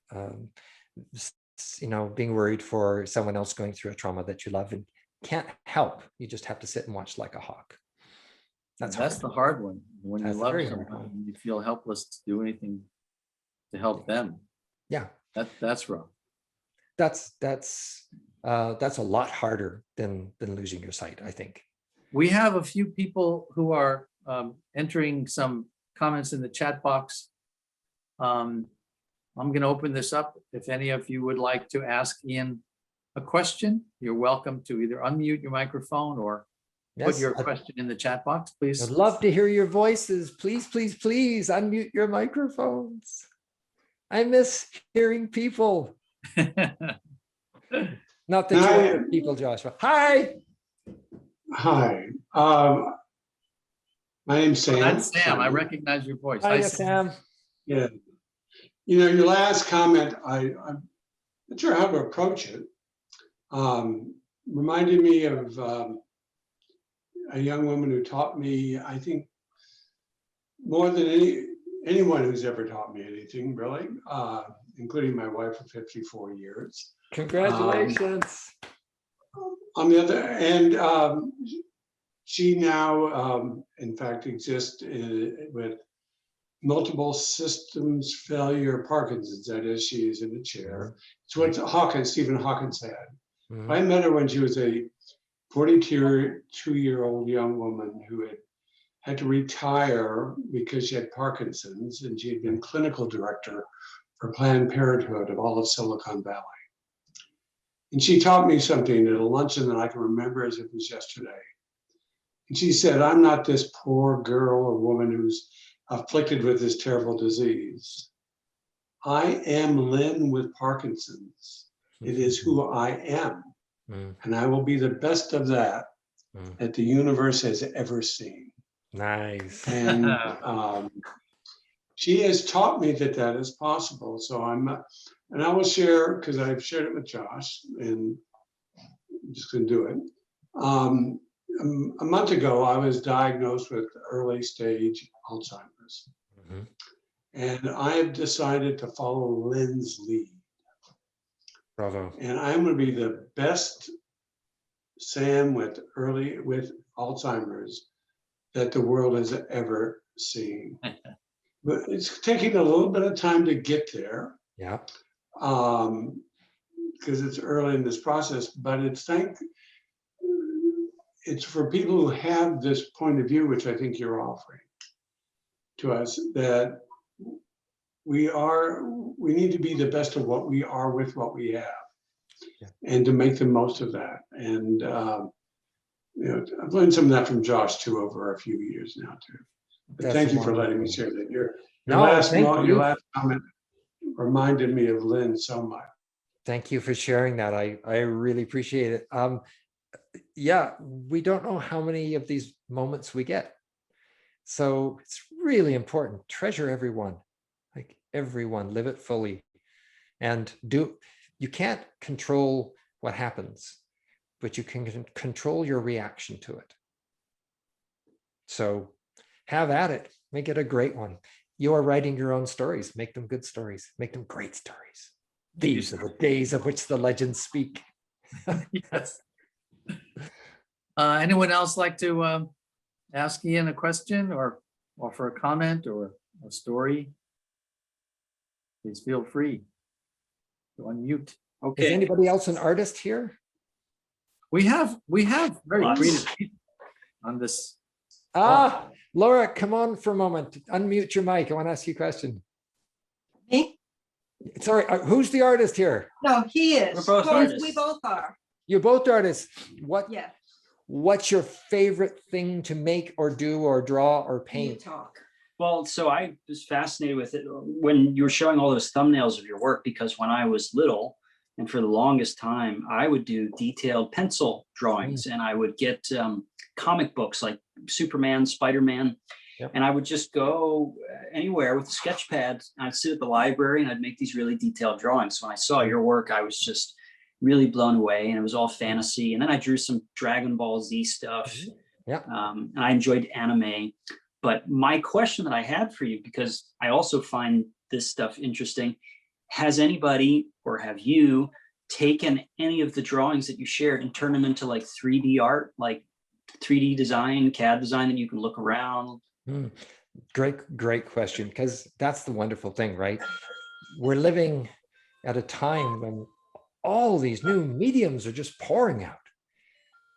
being worried for someone else going through a trauma that you love and can't help. You just have to sit and watch like a hawk.
That's the hard one. When you
That's
love
very hard
someone, you feel helpless to do anything to help them.
Yeah.
That's rough.
That's a lot harder than losing your sight, I think.
We have a few people who are entering some comments in the chat box. I'm going to open this up. If any of you would like to ask Iain a question, you're welcome to either unmute your microphone or put your question in the chat box, please.
I'd love to hear your voices. Please, please, please unmute your microphones. I miss hearing people. Not that you hear people, Joshua. Hi.
Hi. My name's Sam.
That's Sam. I recognize your voice.
Hi, Sam.
Yeah. Your last comment, I'm not sure how to approach it. Reminded me of a young woman who taught me, I think, more than anyone who's ever taught me anything, really, including my wife for 54 years.
Congratulations.
On the other end, she now, in fact, exists with multiple systems failure Parkinson's. That is, she is in a chair. It's what Stephen Hawkins had. I met her when she was a 42-year-old young woman who had to retire because she had Parkinson's, and she had been clinical director for Planned Parenthood of all of Silicon Valley. And she taught me something at a luncheon that I can remember as if it was yesterday. And she said, I'm not this poor girl or woman who's afflicted with this terrible disease. I am Lynn with Parkinson's. It is who I am. And I will be the best of that that the universe has ever seen.
Nice.
And she has taught me that that is possible. So and I will share, because I've shared it with Josh, and I'm just going to do it. A month ago, I was diagnosed with early stage Alzheimer's. And I have decided to follow Lynn's lead.
Bravo.
And I'm going to be the best Sam with Alzheimer's that the world has ever seen. But it's taking a little bit of time to get there.
Yeah.
Because it's early in this process, but it's for people who have this point of view, which I think you're offering to us, that we need to be the best of what we are with what we have, and to make the most of that. And I've learned some of that from Josh too over a few years now too. But thank you for letting me share that. Your last comment reminded me of Lynn so much.
Thank you for sharing that. I really appreciate it. Yeah, we don't know how many of these moments we get. So it's really important. Treasure everyone, like everyone, live it fully. And you can't control what happens, but you can control your reaction to it. So have at it, make it a great one. You are writing your own stories, make them good stories, make them great stories. These are the days of which the legends speak.
Yes. Anyone else like to ask Iain a question or offer a comment or a story? Please feel free to unmute.
Is anybody else an artist here?
We have very creative people on this.
Laura, come on for a moment. Unmute your mic. I want to ask you a question.
Me?
Sorry, who's the artist here?
No, he is.
We're both artists.
We both are.
You're both artists.
Yeah.
What's your favorite thing to make or do or draw or
You
paint?
talk.
Well, so I was fascinated with it when you were showing all those thumbnails of your work, because when I was little, and for the longest time, I would do detailed pencil drawings, and I would get comic books like Superman, Spider-Man, and I would just go anywhere with a sketch pad. I'd sit at the library and I'd make these really detailed drawings. So when I saw your work, I was just really blown away, and it was all fantasy. And then I drew some Dragon Ball Z stuff. And I enjoyed anime. But my question that I had for you, because I also find this stuff interesting, has anybody, or have you taken any of the drawings that you shared and turned them into like 3D art, like 3D design, CAD design that you can look around?
Great question, because that's the wonderful thing, right? We're living at a time when all these new mediums are just pouring out.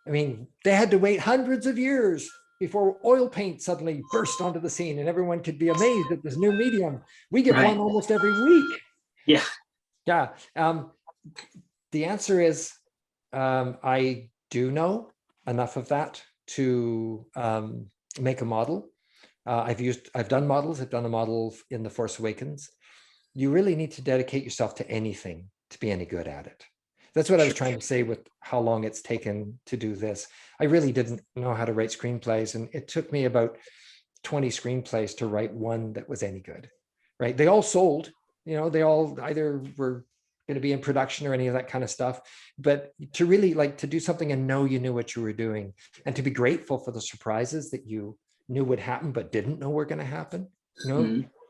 I mean, they had to wait hundreds of years before oil paint suddenly burst onto the scene and everyone could be amazed at this new medium. We get one almost every week. Yeah. The answer is, I do know enough of that to make a model. I've done models. I've done a model in The Force Awakens. You really need to dedicate yourself to anything to be any good at it. That's what I was trying to say with how long it's taken to do this. I really didn't know how to write screenplays, and it took me about 20 screenplays to write one that was any good, right? They all sold, they all either were going to be in production or any of that kind of stuff. But to really to do something and know you knew what you were doing, and to be grateful for the surprises that you knew would happen but didn't know were going to happen,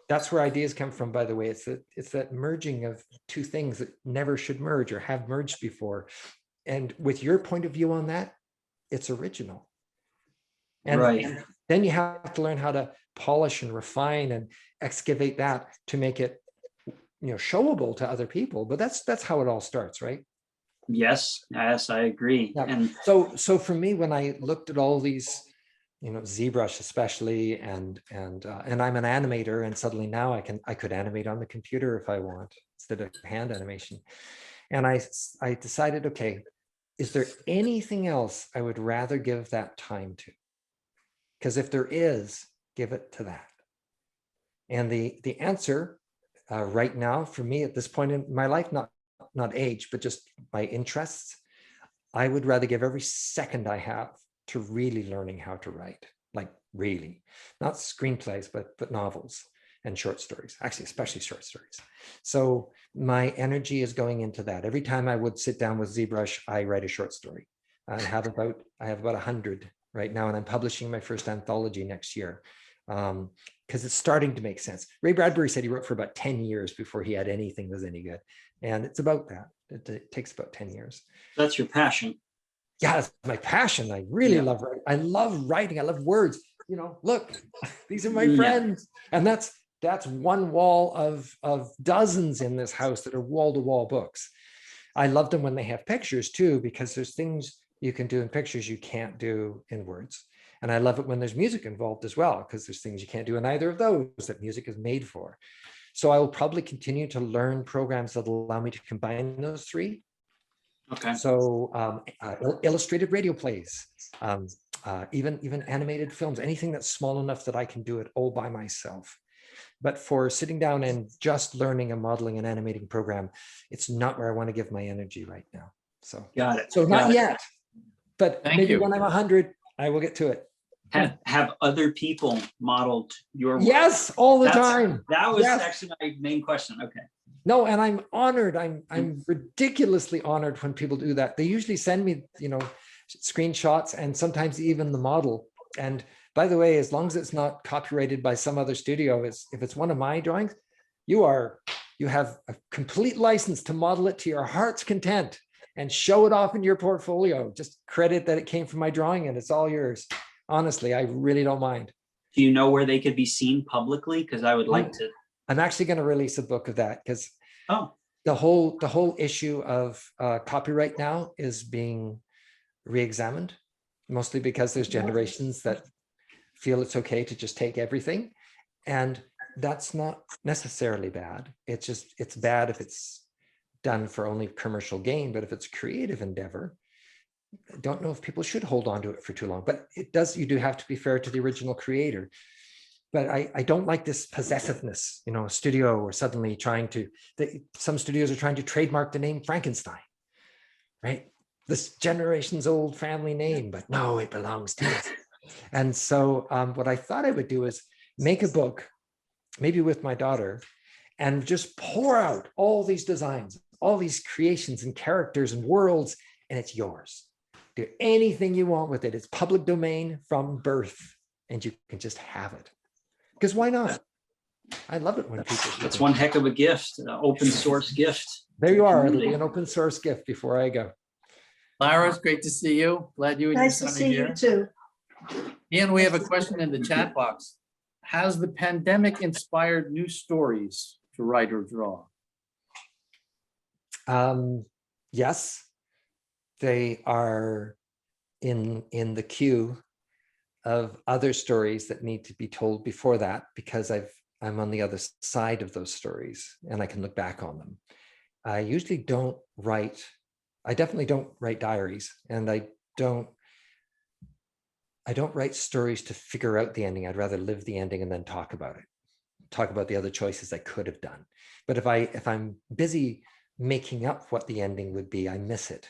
That's where ideas come from, by the way. It's that merging of two things that never should merge or have merged before. And with your point of view on that, it's original. And then you have to learn how to polish and refine and excavate that to make it, showable to other people. But that's how it all starts, right?
Yes, I agree.
Yeah.
And
so for me, when I looked at all these, ZBrush especially, and I'm an animator, and suddenly now I could animate on the computer if I want instead of hand animation. And I decided, okay, is there anything else I would rather give that time to? Because if there is, give it to that. And the answer right now for me at this point in my life, not age, but just my interests, I would rather give every second I have to really learning how to write, like really, not screenplays, but novels and short stories, actually, especially short stories. So my energy is going into that. Every time I would sit down with ZBrush, I write a short story. I have about 100 right now, and I'm publishing my first anthology next year because it's starting to make sense. Ray Bradbury said he wrote for about 10 years before he had anything that was any good. And it's about that. It takes about 10 years.
That's your passion.
Yeah, that's my passion. I really love writing. I love writing. I love words. Look, these are my friends. And that's one wall of dozens in this house that are wall-to-wall books. I love them when they have pictures too, because there's things you can do in pictures you can't do in words. And I love it when there's music involved as well, because there's things you can't do in either of those that music is made for. So I will probably continue to learn programs that allow me to combine those three.
Okay.
So illustrated radio plays, even animated films, anything that's small enough that I can do it all by myself. But for sitting down and just learning a modeling and animating program, it's not where I want to give my energy right now. So
Got it.
So not yet, but
Thank
maybe
you.
when I'm 100, I will get to it.
Have other people modeled your work?
Yes, all the time.
That was
Yes.
actually my main question. Okay.
No, and I'm honored. I'm ridiculously honored when people do that. They usually send me, screenshots and sometimes even the model. And by the way, as long as it's not copyrighted by some other studio, if it's one of my drawings, you have a complete license to model it to your heart's content and show it off in your portfolio. Just credit that it came from my drawing and it's all yours. Honestly, I really don't mind.
Do you know where they could be seen publicly? Because I would like to.
I'm actually going to release a book of that because
Oh,
the whole issue of copyright now is being re-examined, mostly because there's generations that feel it's okay to just take everything. And that's not necessarily bad. It's bad if it's done for only commercial gain, but if it's creative endeavor, I don't know if people should hold on to it for too long, but you do have to be fair to the original creator. But I don't like this possessiveness, a studio or suddenly some studios are trying to trademark the name Frankenstein, right? This generation's old family name, but no, it belongs to us. And so what I thought I would do is make a book, maybe with my daughter, and just pour out all these designs, all these creations and characters and worlds, and it's yours. Do anything you want with it. It's public domain from birth, and you can just have it. Because why not? I love it when people.
that's one heck of a gift, an open source gift.
There you are. It'll be an open source gift before I go.
Lara, it's great to see you. Glad you and your
Nice to
son are
see you
here.
too.
Ian, we have a question in the chat box. Has the pandemic inspired new stories to write or draw?
Yes, they are in the queue of other stories that need to be told before that, because I'm on the other side of those stories and I can look back on them. I usually don't write. I definitely don't write diaries, and I don't write stories to figure out the ending. I'd rather live the ending and then talk about it, talk about the other choices I could have done. But if I'm busy making up what the ending would be, I miss it.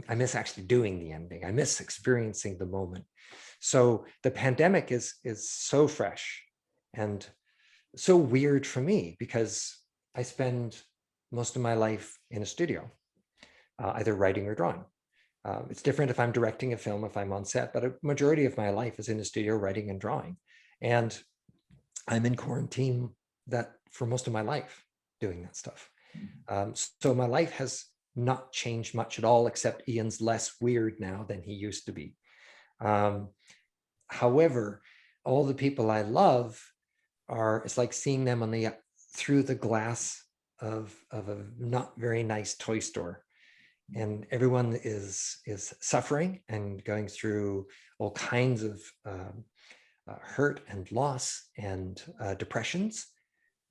I miss actually doing the ending. I miss experiencing the moment. So the pandemic is so fresh and so weird for me, because I spend most of my life in a studio, either writing or drawing. It's different if I'm directing a film, if I'm on set, but a majority of my life is in a studio writing and drawing. And I'm in quarantine for most of my life doing that stuff. So my life has not changed much at all, except Ian's less weird now than he used to be. However, all the people I love it's like seeing them through the glass of a not very nice toy store. And everyone is suffering and going through all kinds of hurt and loss and depressions.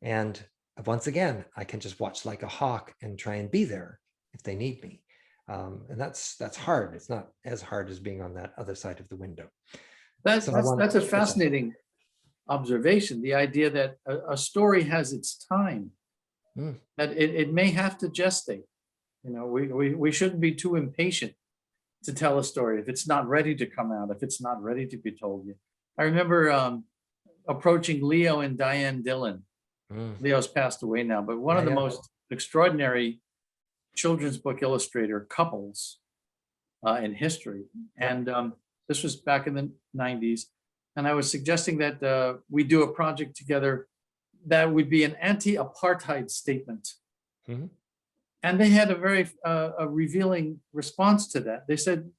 And once again, I can just watch like a hawk and try and be there if they need me. And that's hard. It's not as hard as being on that other side of the window.
That's,
So I wanted
that's a
to put that.
fascinating observation. The idea that a story has its time,
Mm.
that it may have to gestate. You know, we shouldn't be too impatient to tell a story if it's not ready to come out, if it's not ready to be told yet. I remember approaching Leo and Diane Dillon.
Mm.
Leo's passed away now, but one of the
Yeah.
most extraordinary children's book illustrator couples in history. And this was back in the 90s. And I was suggesting that we do a project together that would be an anti-apartheid statement.
Mhm.
And they had a very a revealing response to that. They said,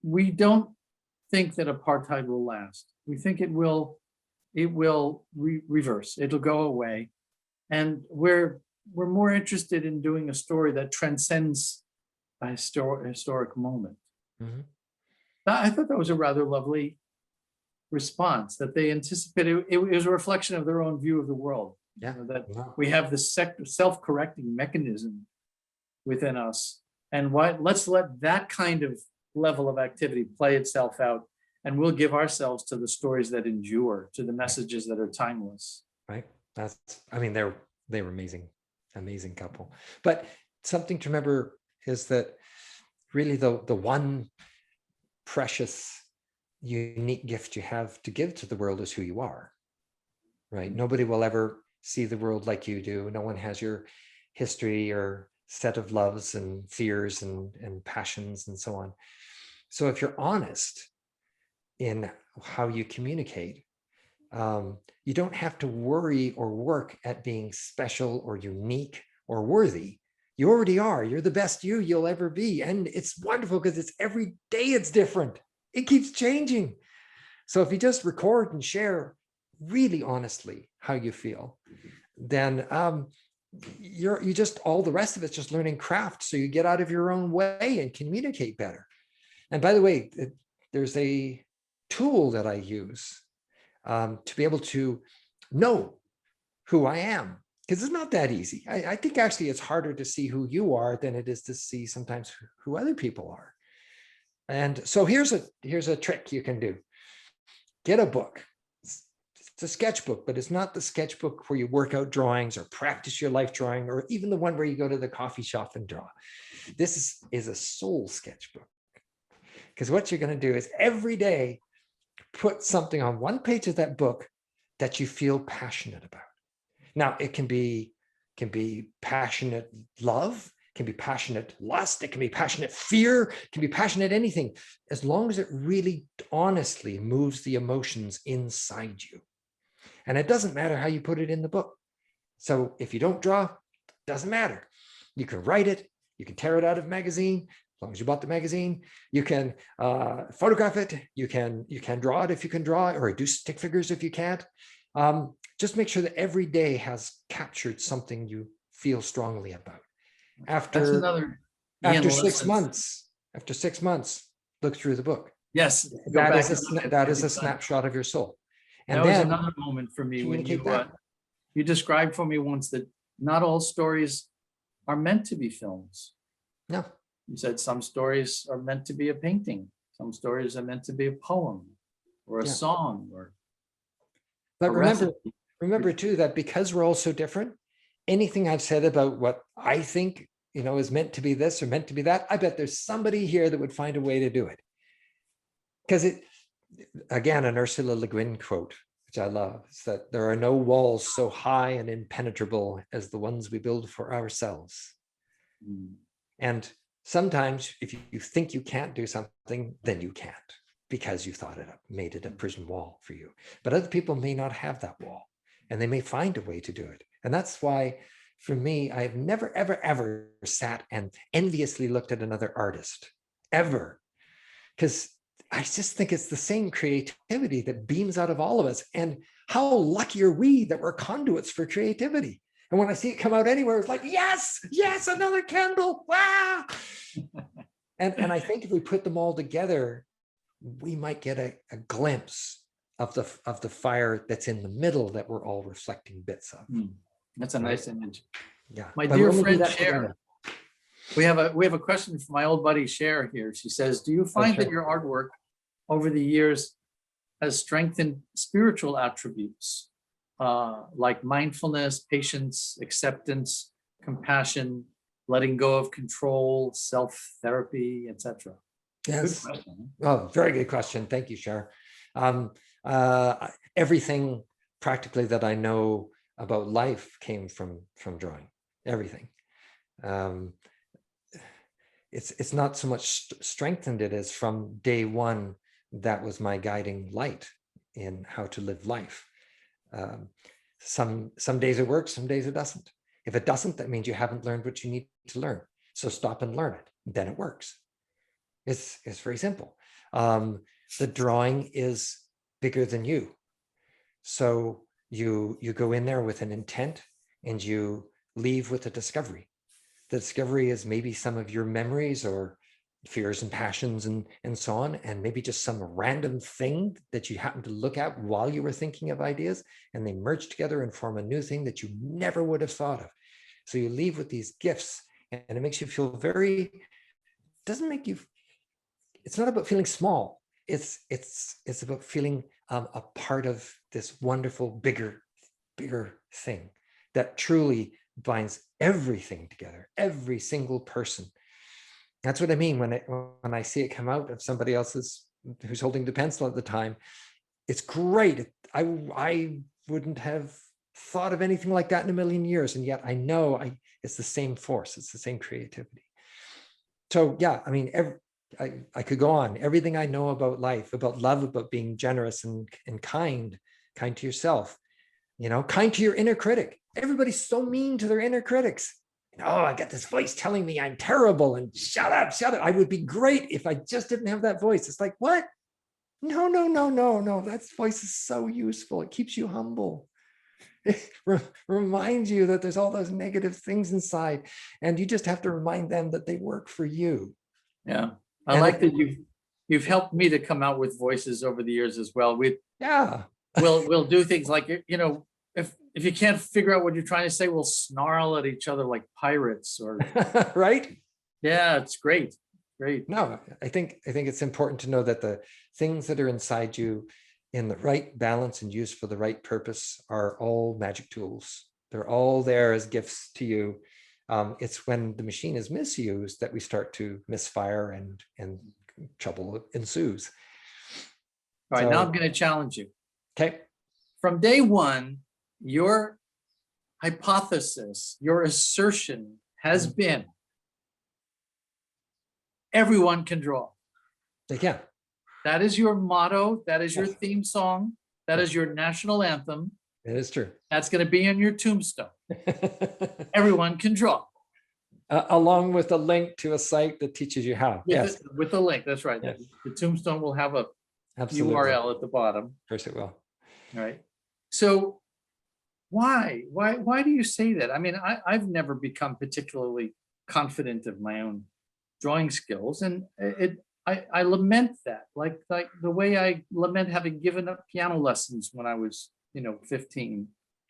we don't think that apartheid will last. We think it will reverse. It'll go away. And we're more interested in doing a story that transcends a historic moment.
Mhm.
I thought that was a rather lovely response, that they anticipated. It was a reflection of their own view of the world.
Yeah.
You know, that
Wow.
we have this self-correcting mechanism within us, and let's let that kind of level of activity play itself out, and we'll give ourselves to the stories that endure, to the messages that are timeless.
Right. That's, I mean, they were amazing couple. But something to remember is that really the one precious, unique gift you have to give to the world is who you are. Right. Nobody will ever see the world like you do. No one has your history or set of loves and fears and passions and so on. So if you're honest in how you communicate, you don't have to worry or work at being special or unique or worthy. You already are. You're the best you'll ever be. And it's wonderful because it's every day it's different. It keeps changing. So if you just record and share really honestly how you feel, then you just, all the rest of it's just learning craft. So you get out of your own way and communicate better. And by the way, there's a tool that I use to be able to know who I am, because it's not that easy. I think actually it's harder to see who you are than it is to see sometimes who other people are. And so here's a trick you can do. Get a book. It's a sketchbook, but it's not the sketchbook where you work out drawings or practice your life drawing, or even the one where you go to the coffee shop and draw. This is a soul sketchbook. Because what you're going to do is every day put something on one page of that book that you feel passionate about. Now, it can be passionate love, can be passionate lust, it can be passionate fear, it can be passionate anything, as long as it really honestly moves the emotions inside you. And it doesn't matter how you put it in the book. So if you don't draw, doesn't matter. You can write it, you can tear it out of a magazine, as long as you bought the magazine. You can photograph it, you can draw it if you can draw it, or do stick figures if you can't. Just make sure that every day has captured something you feel strongly about.
That's another.
After
Ian
6
listens.
months, look through the book.
Yes. go
That
back
is
and look at
that is a
every time.
snapshot of your soul. And
That was
then
another moment for me when
communicate that.
you described for me once that not all stories are meant to be films.
No.
You said some stories are meant to be a painting. Some stories are meant to be a poem or a
Yeah.
song or
But
a
remember,
recipe.
remember too, that because we're all so different, anything I've said about what I think, is meant to be this or meant to be that, I bet there's somebody here that would find a way to do it. Because again, an Ursula Le Guin quote, which I love, is that there are no walls so high and impenetrable as the ones we build for ourselves.
Mm.
And sometimes if you think you can't do something, then you can't, because you thought it up, made it a prison wall for you. But other people may not have that wall, and they may find a way to do it. And that's why, for me, I've never, ever, ever sat and enviously looked at another artist, ever. Because I just think it's the same creativity that beams out of all of us. And how lucky are we that we're conduits for creativity? And when I see it come out anywhere, it's like, yes, another candle. Wow. And I think if we put them all together, we might get a glimpse of the fire that's in the middle that we're all reflecting bits of.
That's a nice image.
Yeah.
My
But
dear
when we do
friend
that
Cher,
together-
we have a question from my old buddy Cher here. She says, do you find that
Cher.
your artwork over the years has strengthened spiritual attributes like mindfulness, patience, acceptance, compassion, letting go of control, self-therapy, etc.
Yes. Oh, very good question. Thank you, Cher. Everything practically that I know about life came from drawing. Everything. It's not so much strengthened it as from day one. That was my guiding light in how to live life. Some days it works, some days it doesn't. If it doesn't, that means you haven't learned what you need to learn. So stop and learn it. Then it works. It's very simple. The drawing is bigger than you. So you go in there with an intent and you leave with a discovery. The discovery is maybe some of your memories or fears and passions and so on, and maybe just some random thing that you happen to look at while you were thinking of ideas, and they merge together and form a new thing that you never would have thought of. So you leave with these gifts, and it makes you feel doesn't make you, it's not about feeling small. It's about feeling a part of this wonderful, bigger thing that truly binds everything together, every single person. That's what I mean when I see it come out of somebody else's who's holding the pencil at the time. It's great. I wouldn't have thought of anything like that in a million years, and yet I know it's the same force. It's the same creativity. So yeah, I mean, I could go on. Everything I know about life, about love, about being generous and kind to yourself, kind to your inner critic. Everybody's so mean to their inner critics. Oh, I got this voice telling me I'm terrible and shut up. I would be great if I just didn't have that voice. It's like, what? No. That voice is so useful. It keeps you humble. It reminds you that there's all those negative things inside, and you just have to remind them that they work for you.
Yeah. I like that you've helped me to come out with voices over the years as well. We'll do things like, if you can't figure out what you're trying to say, we'll snarl at each other like pirates or
right?
Yeah, it's great.
No, I think it's important to know that the things that are inside you in the right balance and used for the right purpose are all magic tools. They're all there as gifts to you. It's when the machine is misused that we start to misfire and trouble ensues.
All right, now I'm going to challenge you.
Okay.
From day one, your hypothesis, your assertion has been everyone can draw.
They can.
That is your motto. That is your theme song. That is your national anthem.
It is true.
That's going to be on your tombstone. Everyone can draw.
Along with a link to a site that teaches you how. Yes.
With a link. That's right.
Yes.
The tombstone will have a
Absolutely.
URL at the bottom.
Of course it will.
All right. So why do you say that? I mean, I've never become particularly confident of my own drawing skills, and I lament that, like the way I lament having given up piano lessons when I was 15.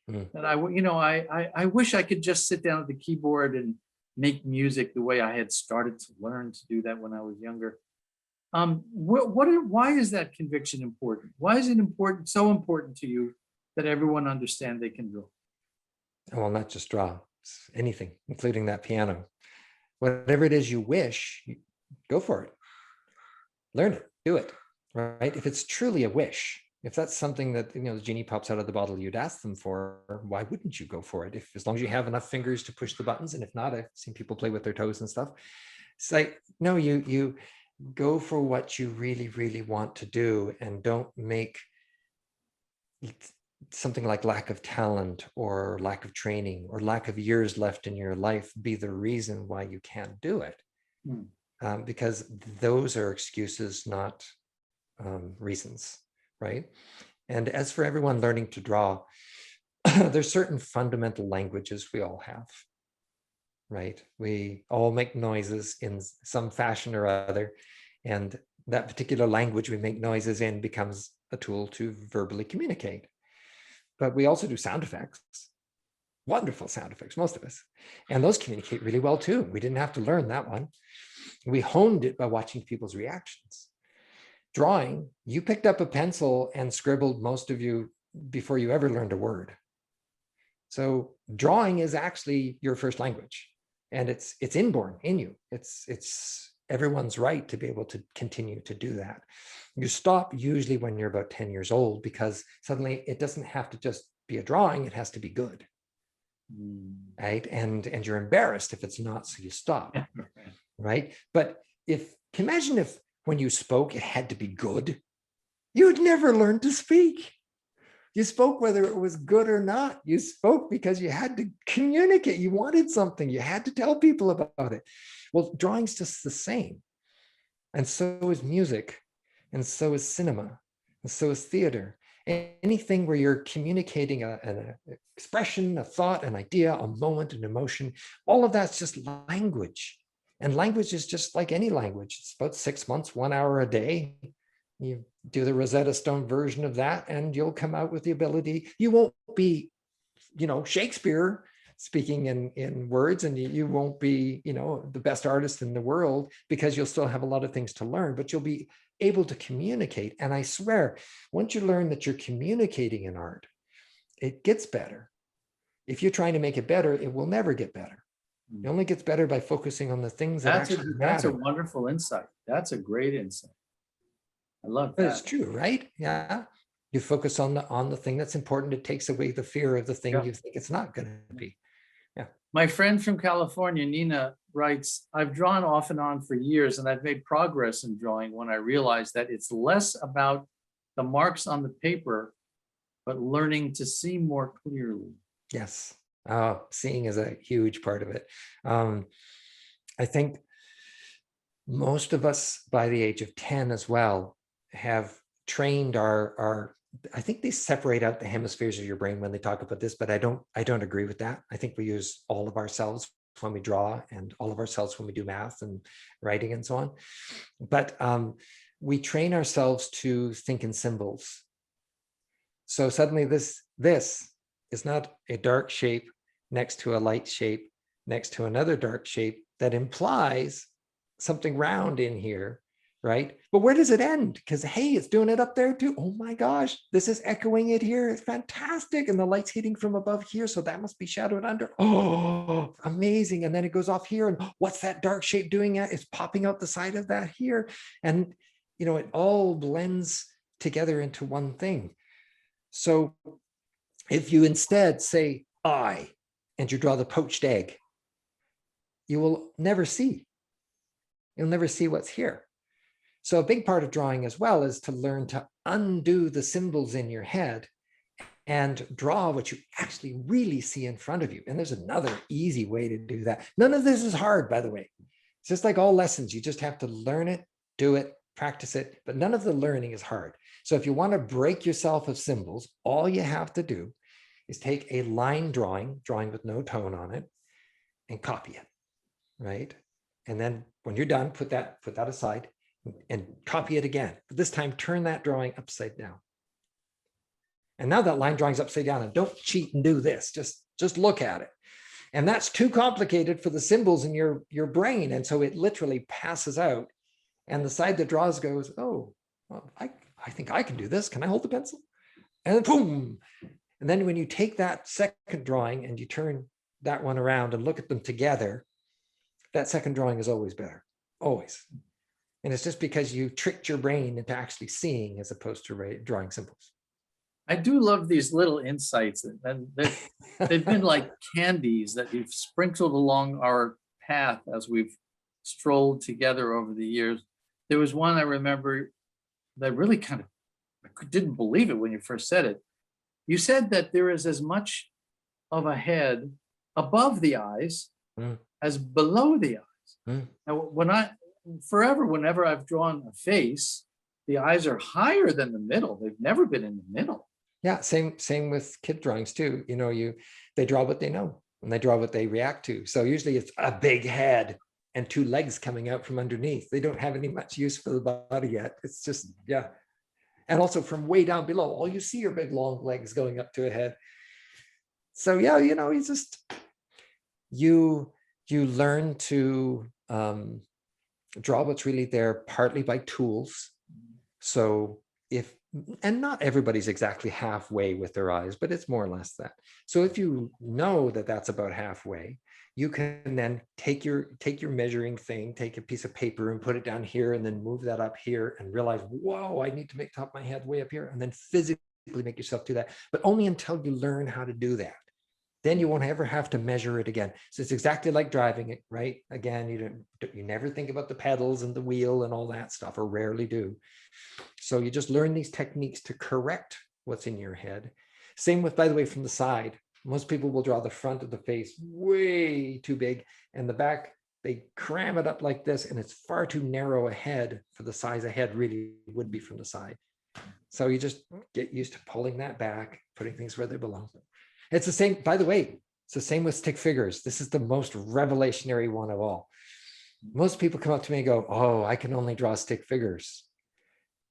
And I wish I could just sit down at the keyboard and make music the way I had started to learn to do that when I was younger. Why is that conviction important? Why is it so important to you that everyone understand they can draw?
Well, not just draw, it's anything, including that piano. Whatever it is you wish, go for it. Learn it, do it, right? If it's truly a wish, if that's something that, the genie pops out of the bottle you'd ask them for, why wouldn't you go for it? As long as you have enough fingers to push the buttons, and if not, I've seen people play with their toes and stuff. It's like, no, you go for what you really, really want to do, and don't make something like lack of talent or lack of training or lack of years left in your life be the reason why you can't do it. Because those are excuses, not reasons, right? And as for everyone learning to draw, there's certain fundamental languages we all have, right? We all make noises in some fashion or other, and that particular language we make noises in becomes a tool to verbally communicate. But we also do sound effects, wonderful sound effects, most of us. And those communicate really well too. We didn't have to learn that one. We honed it by watching people's reactions. Drawing, you picked up a pencil and scribbled, most of you, before you ever learned a word. So drawing is actually your first language, and it's inborn in you. It's everyone's right to be able to continue to do that. You stop usually when you're about 10 years old, because suddenly it doesn't have to just be a drawing, it has to be good. Right? And you're embarrassed if it's not, so you stop. Right? But imagine if when you spoke, it had to be good. You'd never learn to speak. You spoke whether it was good or not. You spoke because you had to communicate. You wanted something. You had to tell people about it. Well, drawing's just the same. And so is music. And so is cinema. And so is theater. Anything where you're communicating an expression, a thought, an idea, a moment, an emotion, all of that's just language. And language is just like any language. It's about 6 months, 1 hour a day. You do the Rosetta Stone version of that, and you'll come out with the ability. You won't be, Shakespeare speaking in words, and you won't be, the best artist in the world, because you'll still have a lot of things to learn, but you'll be able to communicate. And I swear, once you learn that you're communicating in art, it gets better. If you're trying to make it better, it will never get better. It only gets better by focusing on the things that actually
That's
matter.
a wonderful insight. That's a great insight. I love
But
that.
it's true, right? Yeah. You focus on the thing that's important. It takes away the fear of the thing you think it's not going to be. Yeah.
My friend from California, Nina, writes, I've drawn off and on for years, and I've made progress in drawing when I realized that it's less about the marks on the paper, but learning to see more clearly.
Yes. Seeing is a huge part of it. I think most of us by the age of 10 as well have trained our I think they separate out the hemispheres of your brain when they talk about this, but I don't agree with that. I think we use all of ourselves when we draw, and all of ourselves when we do math and writing and so on. But we train ourselves to think in symbols. So suddenly this is not a dark shape next to a light shape next to another dark shape that implies something round in here, right? But where does it end? Because, hey, it's doing it up there too. Oh my gosh, this is echoing it here. It's fantastic. And the light's hitting from above here, so that must be shadowed under. Oh, amazing. And then it goes off here, and what's that dark shape doing? It's popping out the side of that here. And, it all blends together into one thing. So if you instead say I, and you draw the poached egg, you will never see. You'll never see what's here. So a big part of drawing as well is to learn to undo the symbols in your head and draw what you actually really see in front of you. And there's another easy way to do that. None of this is hard, by the way. It's just like all lessons. You just have to learn it, do it, practice it, but none of the learning is hard. So if you want to break yourself of symbols, all you have to do is take a line drawing with no tone on it, and copy it, right? And then when you're done, put that aside and copy it again. But this time, turn that drawing upside down. And now that line drawing's upside down, and don't cheat and do this. Just look at it. And that's too complicated for the symbols in your brain. And so it literally passes out. And the side that draws goes, oh, well, I think I can do this. Can I hold the pencil? And then boom. And then when you take that second drawing and you turn that one around and look at them together, that second drawing is always better, always. And it's just because you tricked your brain into actually seeing as opposed to drawing symbols.
I do love these little insights, and they've been like candies that you've sprinkled along our path as we've strolled together over the years. There was one I remember that really I didn't believe it when you first said it. You said that there is as much of a head above the eyes as below the eyes. Now, whenever I've drawn a face, the eyes are higher than the middle. They've never been in the middle.
Yeah, same with kid drawings too. They draw what they know, and they draw what they react to. So usually it's a big head and two legs coming out from underneath. They don't have any much use for the body yet. It's just, yeah. And also from way down below, all you see are big long legs going up to a head. So yeah, you learn to draw what's really there partly by tools. So and not everybody's exactly halfway with their eyes, but it's more or less that. So if you know that that's about halfway, you can then take your measuring thing, take a piece of paper and put it down here, and then move that up here and realize, whoa, I need to make top of my head way up here, and then physically make yourself do that, but only until you learn how to do that. Then you won't ever have to measure it again. So it's exactly like driving it, right? Again, you never think about the pedals and the wheel and all that stuff, or rarely do. So you just learn these techniques to correct what's in your head. Same with, by the way, from the side. Most people will draw the front of the face way too big, and the back, they cram it up like this, and it's far too narrow a head for the size a head really would be from the side. So you just get used to pulling that back, putting things where they belong. It's the same, by the way, it's the same with stick figures. This is the most revelationary one of all. Most people come up to me and go, oh, I can only draw stick figures.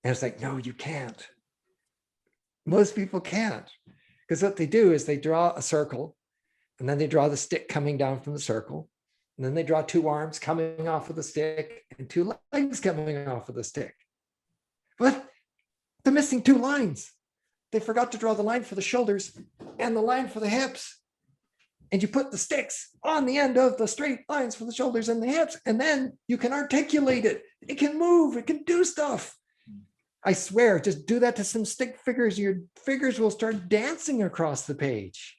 And it's like, no, you can't. Most people can't. Because what they do is they draw a circle, and then they draw the stick coming down from the circle. And then they draw 2 arms coming off of the stick and 2 legs coming off of the stick. But they're missing 2 lines. They forgot to draw the line for the shoulders and the line for the hips. And you put the sticks on the end of the straight lines for the shoulders and the hips, and then you can articulate it. It can move, it can do stuff. I swear, just do that to some stick figures. Your figures will start dancing across the page.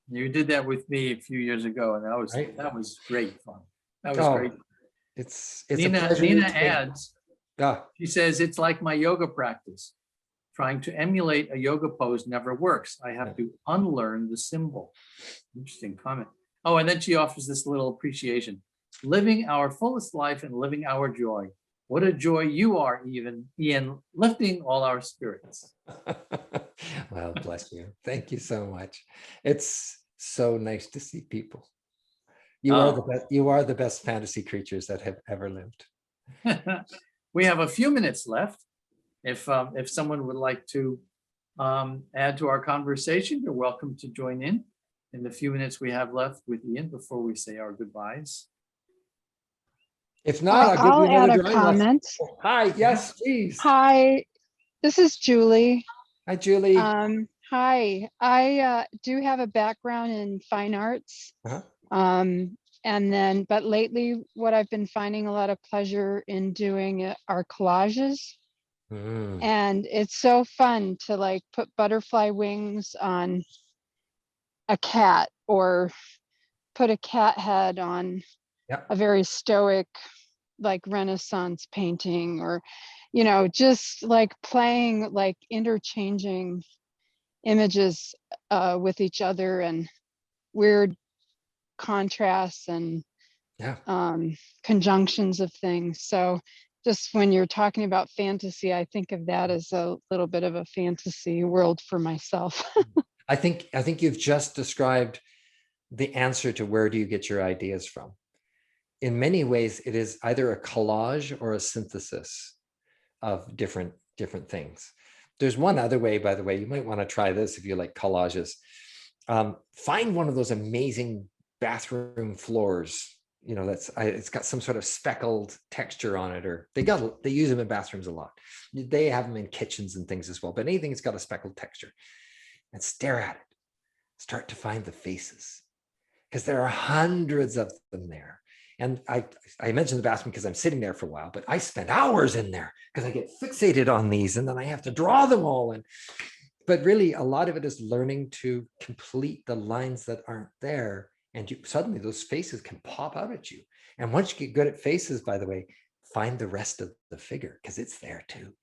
You did that with me a few years ago, and
Right.
that was great fun. That was great.
It's
Nina adds,
Ah,
she says, it's like my yoga practice. Trying to emulate a yoga pose never works. I have to unlearn the symbol. Interesting comment. Oh, and then she offers this little appreciation. Living our fullest life and living our joy. What a joy you are, Iain, lifting all our spirits.
well, bless you. Thank you so much. It's so nice to see people. You are the best. You are the best fantasy creatures that have ever lived.
We have a few minutes left. If someone would like to add to our conversation, you're welcome to join in the few minutes we have left with Iain before we say our goodbyes.
If not,
I'll add a comment.
Hi, yes, please.
Hi, this is Julie.
Hi, Julie.
Hi, I do have a background in fine arts. But lately what I've been finding a lot of pleasure in doing are collages. And it's so fun to like put butterfly wings on a cat, or put a cat head on a very stoic like Renaissance painting, or just like playing, like interchanging images with each other, and weird contrasts and conjunctions of things. So just when you're talking about fantasy, I think of that as a little bit of a fantasy world for myself.
I think you've just described the answer to where do you get your ideas from. In many ways, it is either a collage or a synthesis of different things. There's one other way, by the way, you might want to try this if you like collages. Find one of those amazing bathroom floors. It's got some sort of speckled texture on it, or they use them in bathrooms a lot. They have them in kitchens and things as well, but anything that's got a speckled texture, and stare at it. Start to find the faces, because there are hundreds of them there. And I mentioned the bathroom because I'm sitting there for a while, but I spend hours in there because I get fixated on these, and then I have to draw them all. But really, a lot of it is learning to complete the lines that aren't there. And suddenly those faces can pop out at you. And once you get good at faces, by the way, find the rest of the figure, because it's there too.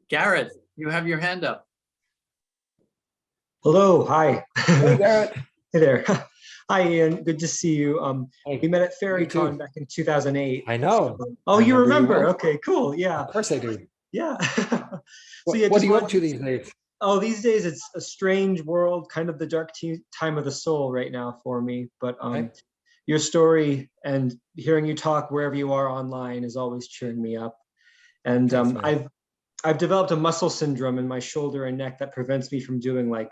Garrett, you have your hand up.
Hello, hi.
Hey, Garrett.
Hey there. Hi, Iain. Good to see you. We met at FairyCon back in 2008.
I know.
Oh, you remember? Okay, cool. Yeah.
Of course I do.
Yeah.
What are you up to these days?
Oh, these days it's a strange world, kind of the dark time of the soul right now for me. But your story and hearing you talk wherever you are online is always cheering me up. And I've developed a muscle syndrome in my shoulder and neck that prevents me from doing like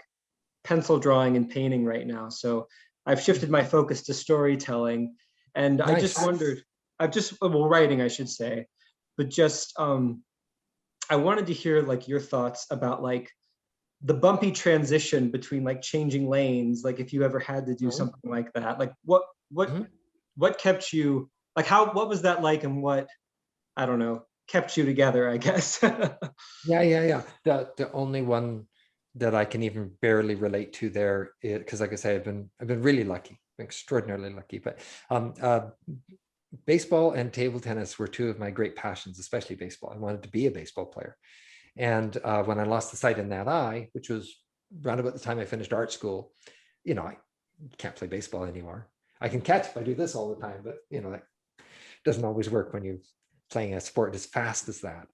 pencil drawing and painting right now. So I've shifted my focus to storytelling. And I just wondered, writing, I should say, but just I wanted to hear like your thoughts about like the bumpy transition between like changing lanes, like if you ever had to do something like that, like what kept you, like what was that like, and what, I don't know, kept you together, I guess.
Yeah. The only one that I can even barely relate to there, because like I say, I've been really lucky, extraordinarily lucky. But baseball and table tennis were two of my great passions, especially baseball. I wanted to be a baseball player. And when I lost the sight in that eye, which was around about the time I finished art school, I can't play baseball anymore. I can catch if I do this all the time, but that doesn't always work when you're playing a sport as fast as that.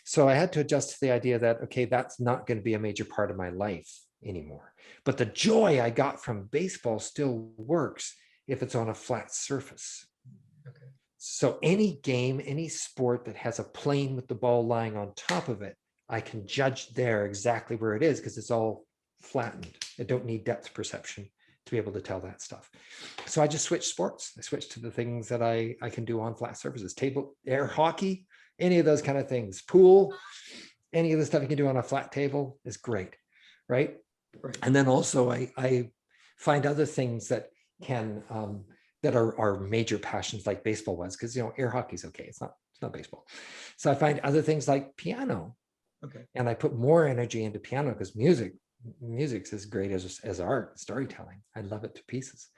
So I had to adjust to the idea that, okay, that's not going to be a major part of my life anymore. But the joy I got from baseball still works if it's on a flat surface. Okay. So any game, any sport that has a plane with the ball lying on top of it, I can judge there exactly where it is because it's all flattened. I don't need depth perception to be able to tell that stuff. So I just switched sports. I switched to the things that I can do on flat surfaces, table, air hockey, any of those kind of things, pool, any of the stuff you can do on a flat table is great, right? And then also I find other things that can, that are major passions like baseball was, because air hockey is okay. It's not baseball. So I find other things like piano. Okay. And I put more energy into piano because music's as great as art, storytelling. I love it to pieces.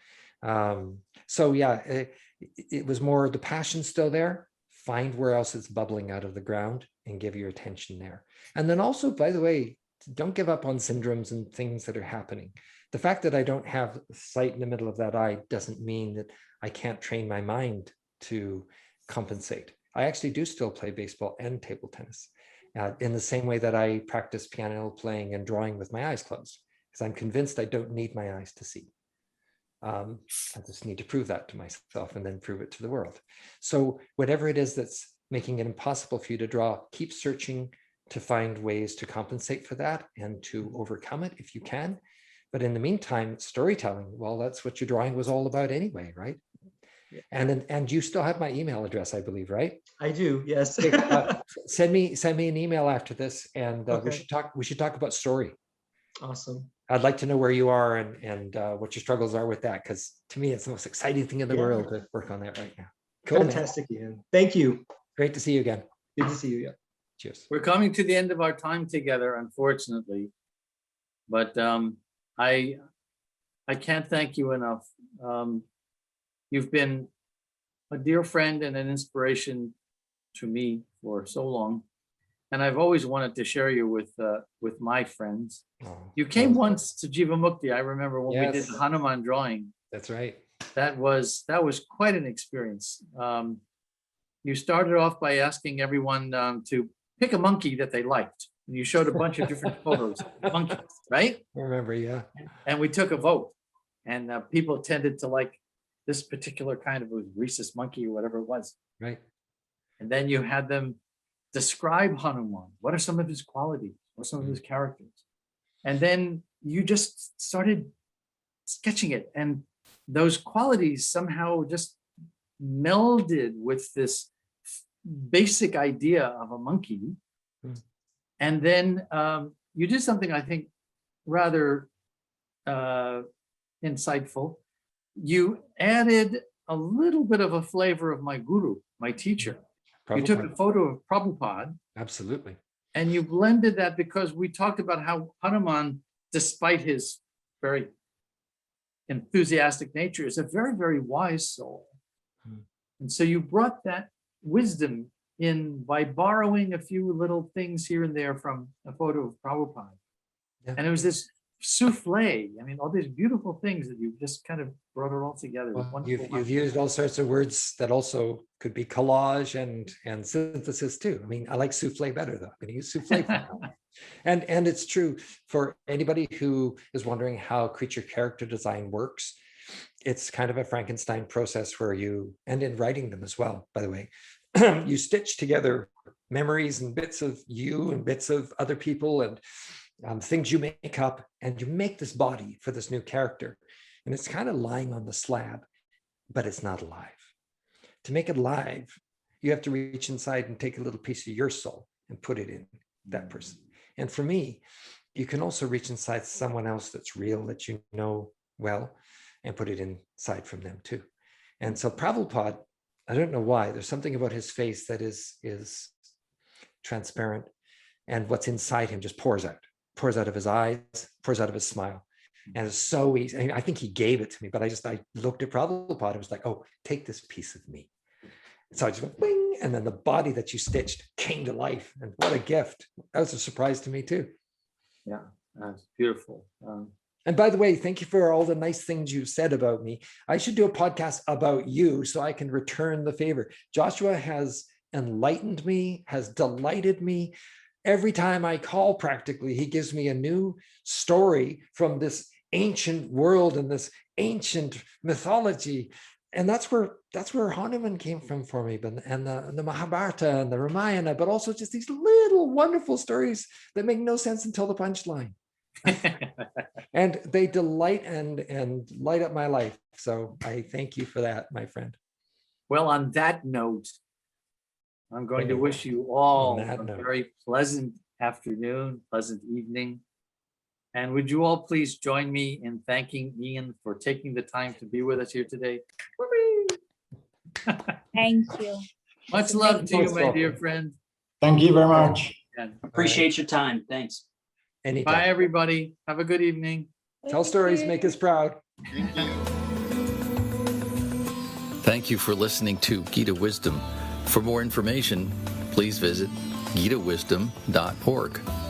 So yeah, it was more the passion still there. Find where else it's bubbling out of the ground and give your attention there. And then also, by the way, don't give up on syndromes and things that are happening. The fact that I don't have sight in the middle of that eye doesn't mean that I can't train my mind to compensate. I actually do still play baseball and table tennis in the same way that I practice piano playing and drawing with my eyes closed, because I'm convinced I don't need my eyes to see. I just need to prove that to myself and then prove it to the world. So whatever it is that's making it impossible for you to draw, keep searching to find ways to compensate for that and to overcome it if you can. But in the meantime, storytelling, well, that's what your drawing was all about anyway, right? And you still have my email address, I believe, right?
I do, yes.
Send me an email after this, and
okay.
we should talk about story.
Awesome.
I'd like to know where you are and what your struggles are with that, because to me, it's the most exciting thing in the world to work on that right now. Cool,
fantastic, man. Ian. Thank you.
Great to see you again.
Good to see you. Yeah.
Cheers.
We're coming to the end of our time together, unfortunately, but I can't thank you enough. You've been a dear friend and an inspiration to me for so long, and I've always wanted to share you with my friends. You came once to Jivamukti. I remember when we did the Hanuman drawing.
That's right.
That was quite an experience. You started off by asking everyone to pick a monkey that they liked. And you showed a bunch of different photos of monkeys, right?
I remember, yeah.
And we took a vote, and people tended to like this particular kind of rhesus monkey or whatever it was.
Right.
And then you had them describe Hanuman. What are some of his qualities? What are some of his characters? And then you just started sketching it. And those qualities somehow just melded with this basic idea of a monkey. And then you did something, I think, rather insightful. You added a little bit of a flavor of my guru, my teacher. Prabhupada. You took a photo of Prabhupada.
Absolutely.
And you blended that because we talked about how Hanuman, despite his very enthusiastic nature, is a very, very wise soul. And so you brought that wisdom in by borrowing a few little things here and there from a photo of Prabhupada. Yeah. And it was this souffle. I mean, all these beautiful things that you just kind of brought it all together.
Well, you've used all sorts of words that also could be collage and synthesis too. I mean, I like souffle better though. I'm going to use souffle for now. And it's true for anybody who is wondering how creature character design works. It's kind of a Frankenstein process where you, and in writing them as well, by the way, you stitch together memories and bits of you and bits of other people and things you make up, and you make this body for this new character. And it's kind of lying on the slab, but it's not alive. To make it alive, you have to reach inside and take a little piece of your soul and put it in that person. And for me, you can also reach inside someone else that's real, that you know well, and put it inside from them too. And so Prabhupada, I don't know why, there's something about his face that is transparent, and what's inside him just pours out of his eyes, pours out of his smile. And it's so easy. I mean, I think he gave it to me, but I looked at Prabhupada. I was like, oh, take this piece of me. So I just went, bing, and then the body that you stitched came to life. And what a gift. That was a surprise to me too.
Yeah, that's beautiful.
And by the way, thank you for all the nice things you said about me. I should do a podcast about you so I can return the favor. Joshua has enlightened me, has delighted me. Every time I call, practically, he gives me a new story from this ancient world and this ancient mythology. And that's where Hanuman came from for me, and the Mahabharata and the Ramayana, but also just these little wonderful stories that make no sense until the punchline. And they delight and light up my life. So I thank you for that, my friend.
Well, on that note, I'm going to wish you all a very pleasant afternoon, pleasant evening. And would you all please join me in thanking Iain for taking the time to be with us here today?
Thank you.
Much love to you, my dear friend.
Thank you very much.
And
Appreciate your time. Thanks.
Anytime.
bye, everybody. Have a good evening.
Tell stories, make us proud.
Thank you for listening to Gita Wisdom. For more information, please visit gitawisdom.org.